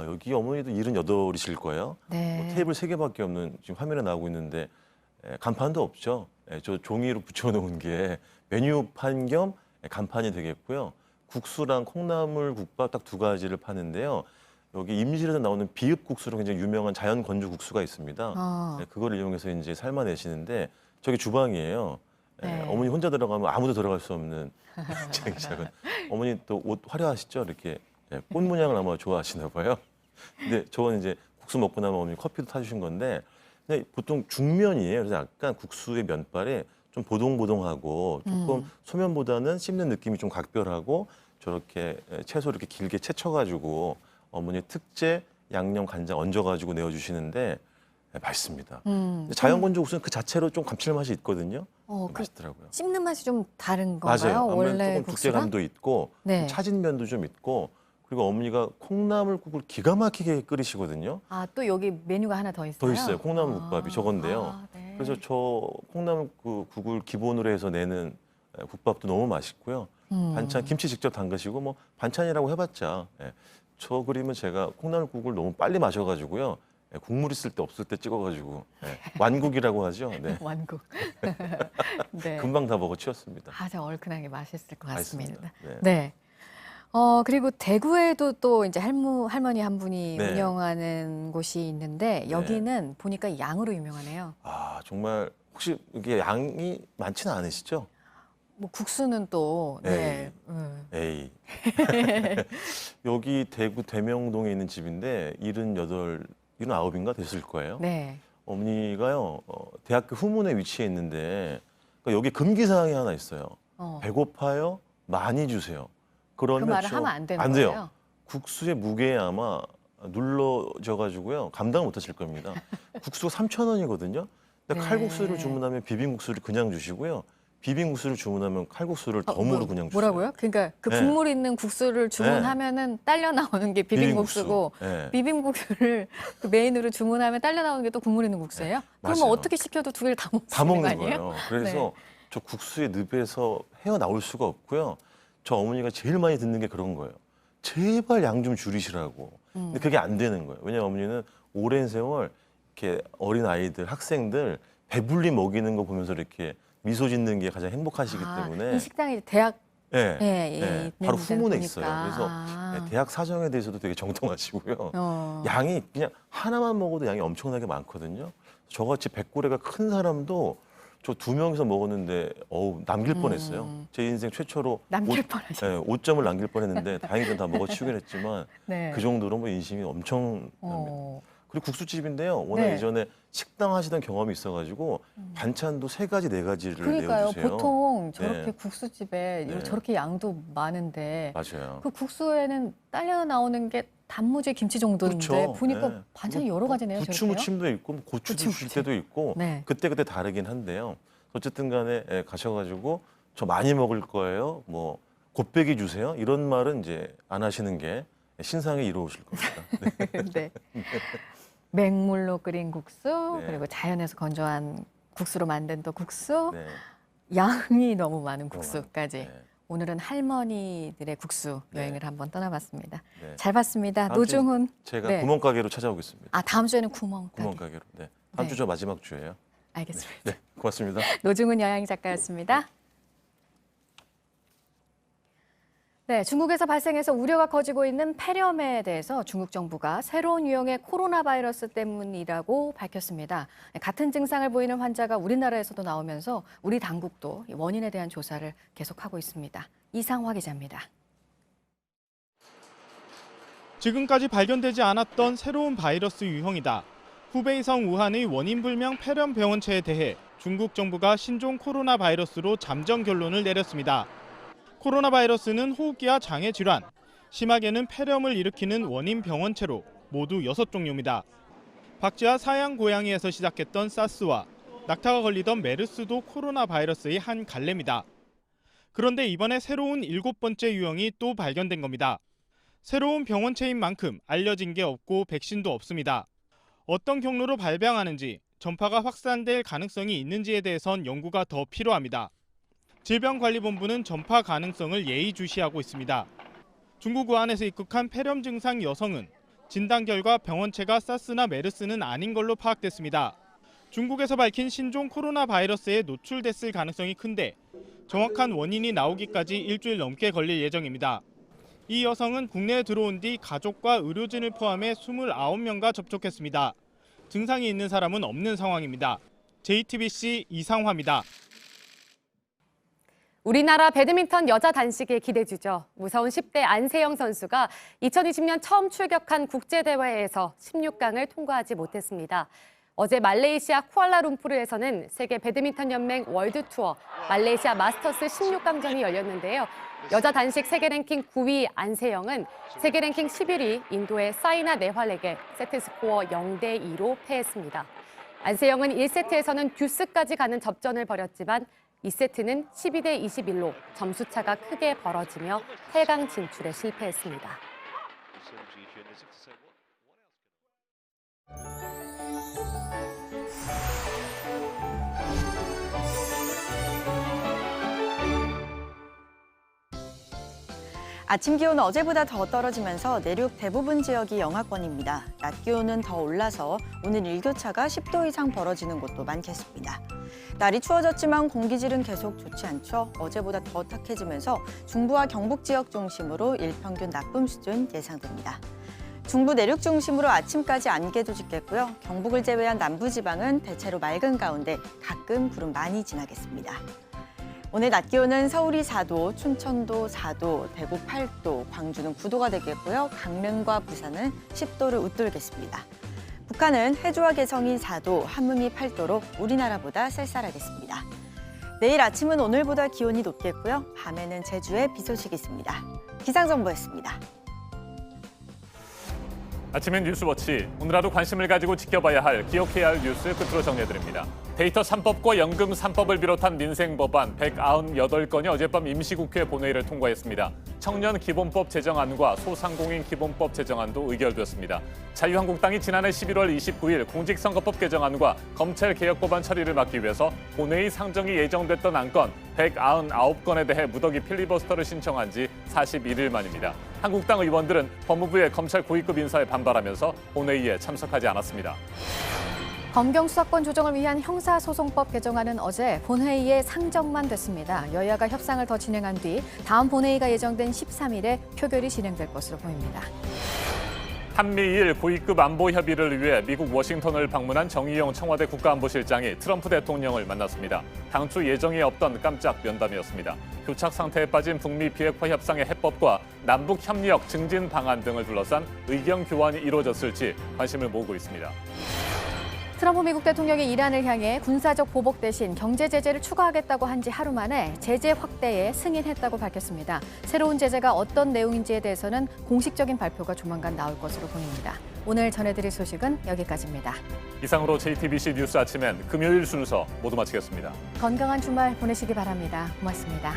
여기 어머니도 78이실 거예요. 네. 뭐 테이블 3개밖에 없는 지금 화면에 나오고 있는데 간판도 없죠. 저 종이로 붙여놓은 게 메뉴판 겸 간판이 되겠고요. 국수랑 콩나물 국밥 딱 2가지를 파는데요. 여기 임실에서 나오는 비읍국수로 굉장히 유명한 자연 건조 국수가 있습니다. 그걸 이용해서 이제 삶아내시는데 저기 주방이에요. 네. 어머니 혼자 들어가면 아무도 들어갈 수 없는 굉장히 작은. 어머니 또 옷 화려하시죠? 이렇게 꽃 문양을 아마 좋아하시나 봐요. 근데 저건 이제 국수 먹고 나면 어머니 커피도 타주신 건데 근데 보통 중면이에요. 그래서 약간 국수의 면발이 좀 보동보동하고 조금 소면보다는 씹는 느낌이 좀 각별하고 저렇게 채소 이렇게 길게 채쳐가지고 어머니 특제 양념 간장 얹어가지고 내어주시는데 맛있습니다. 자연 건조 국수는 그 자체로 좀 감칠맛이 있거든요. 맛있더라고요. 씹는 맛이 좀 다른 건가요? 맞아요. 아무래도 원래 조금 국수랑? 두께감도 있고 네. 차진 면도 좀 있고 그리고 어머니가 콩나물국을 기가 막히게 끓이시거든요. 또 여기 메뉴가 하나 더 있어요? 더 있어요. 콩나물국밥이 저건데요. 네. 그래서 저 콩나물국을 기본으로 해서 내는 국밥도 너무 맛있고요. 반찬 김치 직접 담그시고 뭐 반찬이라고 해봤자 저 그림은 제가 콩나물국을 너무 빨리 마셔가지고요. 국물 있을 때 없을 때 찍어가지고 완국이라고 하죠. 네. 완국. 네. 금방 다 먹어 치웠습니다. 아주 얼큰하게 맛있을 것 같습니다. 맛있습니다. 네. 그리고 대구에도 또 이제 할머니 한 분이 네. 운영하는 곳이 있는데 여기는 보니까 양으로 유명하네요. 아 정말 혹시 이게 양이 많지는 않으시죠? 뭐 국수는 또 네. 에이. 여기 대구 대명동에 있는 집인데 78, 79인가 됐을 거예요. 네. 어머니가요 대학교 후문에 위치해 있는데 그러니까 여기 금기 사항이 하나 있어요. 배고파요? 많이 주세요. 그러면 그 말을 하면 안 되는 돼요. 거예요? 국수의 무게에 아마 눌러져가지고요 감당을 못하실 겁니다. 국수가 3,000원이거든요. 근데 네. 칼국수를 주문하면 비빔국수를 그냥 주시고요. 비빔국수를 주문하면 칼국수를 덤으로 그냥 주세요. 뭐라고요? 그러니까 그 네. 국물 있는 국수를 주문하면은 딸려 나오는 게 비빔국수고 네. 비빔국수를 그 메인으로 주문하면 딸려 나오는 게 또 국물 있는 국수예요? 그러면 맞아요. 어떻게 시켜도 두 개를 다 먹는 다 거 먹는 아니에요? 거예요. 그래서 네. 저 국수의 늪에서 헤어나올 수가 없고요. 저 어머니가 제일 많이 듣는 게 그런 거예요. 제발 양 좀 줄이시라고. 근데 그게 안 되는 거예요. 왜냐하면 어머니는 오랜 세월 이렇게 어린 아이들, 학생들 배불리 먹이는 거 보면서 이렇게 미소 짓는 게 가장 행복하시기 때문에 이 식당이 대학 네, 예, 네, 예, 바로 있는 후문에 보니까. 있어요. 그래서 네, 대학 사정에 대해서도 되게 정통하시고요. 어. 양이 그냥 하나만 먹어도 양이 엄청나게 많거든요. 저같이 백골애가 큰 사람도 저 2명이서 먹었는데 남길 뻔했어요. 제 인생 최초로 남길 뻔하셨어요. 네, 5점을 남길 뻔했는데 다행히 전 다 먹어치우긴 했지만 네. 그 정도로 뭐 인심이 엄청 그리고 국수집인데요. 워낙 네. 예전에 식당 하시던 경험이 있어가지고 반찬도 3가지, 4가지를 그러니까요. 내어주세요. 보통 저렇게 네. 국수집에 네. 저렇게 양도 많은데 맞아요. 그 국수에는 딸려 나오는 게 단무지 김치 정도인데 그렇죠. 보니까 네. 반찬이 여러 가지네요. 부추 저렇게요? 무침도 있고 고추 주실 때도 있고 네. 그때그때 다르긴 한데요. 어쨌든 간에 가셔가지고 저 많이 먹을 거예요. 뭐 곱빼기 주세요. 이런 말은 이제 안 하시는 게 신상에 이루어질 겁니다. 네. 맹물로 끓인 국수 네. 그리고 자연에서 건조한 국수로 만든 또 국수 네. 양이 너무 많은 국수까지 네. 오늘은 할머니들의 국수 여행을 한번 떠나봤습니다. 네. 잘 봤습니다. 다음 주에 노중훈 제가 네. 구멍가게로 찾아오겠습니다. 아 다음 주에는 구멍가게. 구멍가게로. 네. 다음 네. 주 저 마지막 주예요. 알겠습니다. 네, 고맙습니다. 노중훈 여행 작가였습니다. 네, 중국에서 발생해서 우려가 커지고 있는 폐렴에 대해서 중국 정부가 새로운 유형의 코로나 바이러스 때문이라고 밝혔습니다. 같은 증상을 보이는 환자가 우리나라에서도 나오면서 우리 당국도 원인에 대한 조사를 계속하고 있습니다. 이상화 기자입니다. 지금까지 발견되지 않았던 새로운 바이러스 유형이다. 후베이성 우한의 원인불명 폐렴 병원체에 대해 중국 정부가 신종 코로나 바이러스로 잠정 결론을 내렸습니다. 코로나 바이러스는 호흡기와 장애 질환, 심하게는 폐렴을 일으키는 원인 병원체로 모두 6종류입니다. 박쥐와 사양 고양이에서 시작했던 사스와 낙타가 걸리던 메르스도 코로나 바이러스의 한 갈래입니다. 그런데 이번에 새로운 7번째 유형이 또 발견된 겁니다. 새로운 병원체인 만큼 알려진 게 없고 백신도 없습니다. 어떤 경로로 발병하는지, 전파가 확산될 가능성이 있는지에 대해선 연구가 더 필요합니다. 질병관리본부는 전파 가능성을 예의주시하고 있습니다. 중국 우한에서 입국한 폐렴 증상 여성은 진단 결과 병원체가 사스나 메르스는 아닌 걸로 파악됐습니다. 중국에서 밝힌 신종 코로나 바이러스에 노출됐을 가능성이 큰데 정확한 원인이 나오기까지 일주일 넘게 걸릴 예정입니다. 이 여성은 국내에 들어온 뒤 가족과 의료진을 포함해 29명과 접촉했습니다. 증상이 있는 사람은 없는 상황입니다. JTBC 이상화입니다. 우리나라 배드민턴 여자 단식의 기대주죠. 무서운 10대 안세영 선수가 2020년 처음 출격한 국제대회에서 16강을 통과하지 못했습니다. 어제 말레이시아 쿠알라룸푸르에서는 세계 배드민턴 연맹 월드투어 말레이시아 마스터스 16강전이 열렸는데요. 여자 단식 세계 랭킹 9위 안세영은 세계 랭킹 11위 인도의 사이나 네활에게 세트 스코어 0대2로 패했습니다. 안세영은 1세트에서는 듀스까지 가는 접전을 벌였지만 2세트는 12대 21로 점수차가 크게 벌어지며 8강 진출에 실패했습니다. 아침 기온은 어제보다 더 떨어지면서 내륙 대부분 지역이 영하권입니다. 낮 기온은 더 올라서 오늘 일교차가 10도 이상 벌어지는 곳도 많겠습니다. 날이 추워졌지만 공기질은 계속 좋지 않죠. 어제보다 더 탁해지면서 중부와 경북 지역 중심으로 일평균 나쁨 수준 예상됩니다. 중부 내륙 중심으로 아침까지 안개도 짙겠고요. 경북을 제외한 남부지방은 대체로 맑은 가운데 가끔 구름 많이 지나겠습니다. 오늘 낮 기온은 서울이 4도, 춘천도 4도, 대구 8도, 광주는 9도가 되겠고요. 강릉과 부산은 10도를 웃돌겠습니다. 북한은 해주와 개성이 4도, 한문이 8도로 우리나라보다 쌀쌀하겠습니다. 내일 아침은 오늘보다 기온이 높겠고요. 밤에는 제주에 비 소식이 있습니다. 기상정보였습니다. 아침엔 뉴스워치. 오늘 하루 관심을 가지고 지켜봐야 할, 기억해야 할 뉴스 끝으로 정리해드립니다. 데이터 3법과 연금 3법을 비롯한 민생 법안 198건이 어젯밤 임시국회 본회의를 통과했습니다. 청년 기본법 제정안과 소상공인 기본법 제정안도 의결되었습니다. 자유한국당이 지난해 11월 29일 공직선거법 개정안과 검찰개혁법안 처리를 막기 위해서 본회의 상정이 예정됐던 안건 199건에 대해 무더기 필리버스터를 신청한 지 41일 만입니다. 한국당 의원들은 법무부의 검찰 고위급 인사에 반발하면서 본회의에 참석하지 않았습니다. 검경 수사권 조정을 위한 형사소송법 개정안은 어제 본회의에 상정만 됐습니다. 여야가 협상을 더 진행한 뒤 다음 본회의가 예정된 13일에 표결이 진행될 것으로 보입니다. 한미일 고위급 안보 협의를 위해 미국 워싱턴을 방문한 정의용 청와대 국가안보실장이 트럼프 대통령을 만났습니다. 당초 예정이 없던 깜짝 면담이었습니다. 교착 상태에 빠진 북미 비핵화 협상의 해법과 남북 협력 증진 방안 등을 둘러싼 의견 교환이 이루어졌을지 관심을 모으고 있습니다. 트럼프 미국 대통령이 이란을 향해 군사적 보복 대신 경제 제재를 추가하겠다고 한 지 하루 만에 제재 확대에 승인했다고 밝혔습니다. 새로운 제재가 어떤 내용인지에 대해서는 공식적인 발표가 조만간 나올 것으로 보입니다. 오늘 전해드릴 소식은 여기까지입니다. 이상으로 JTBC 뉴스 아침엔 금요일 순서 모두 마치겠습니다. 건강한 주말 보내시기 바랍니다. 고맙습니다.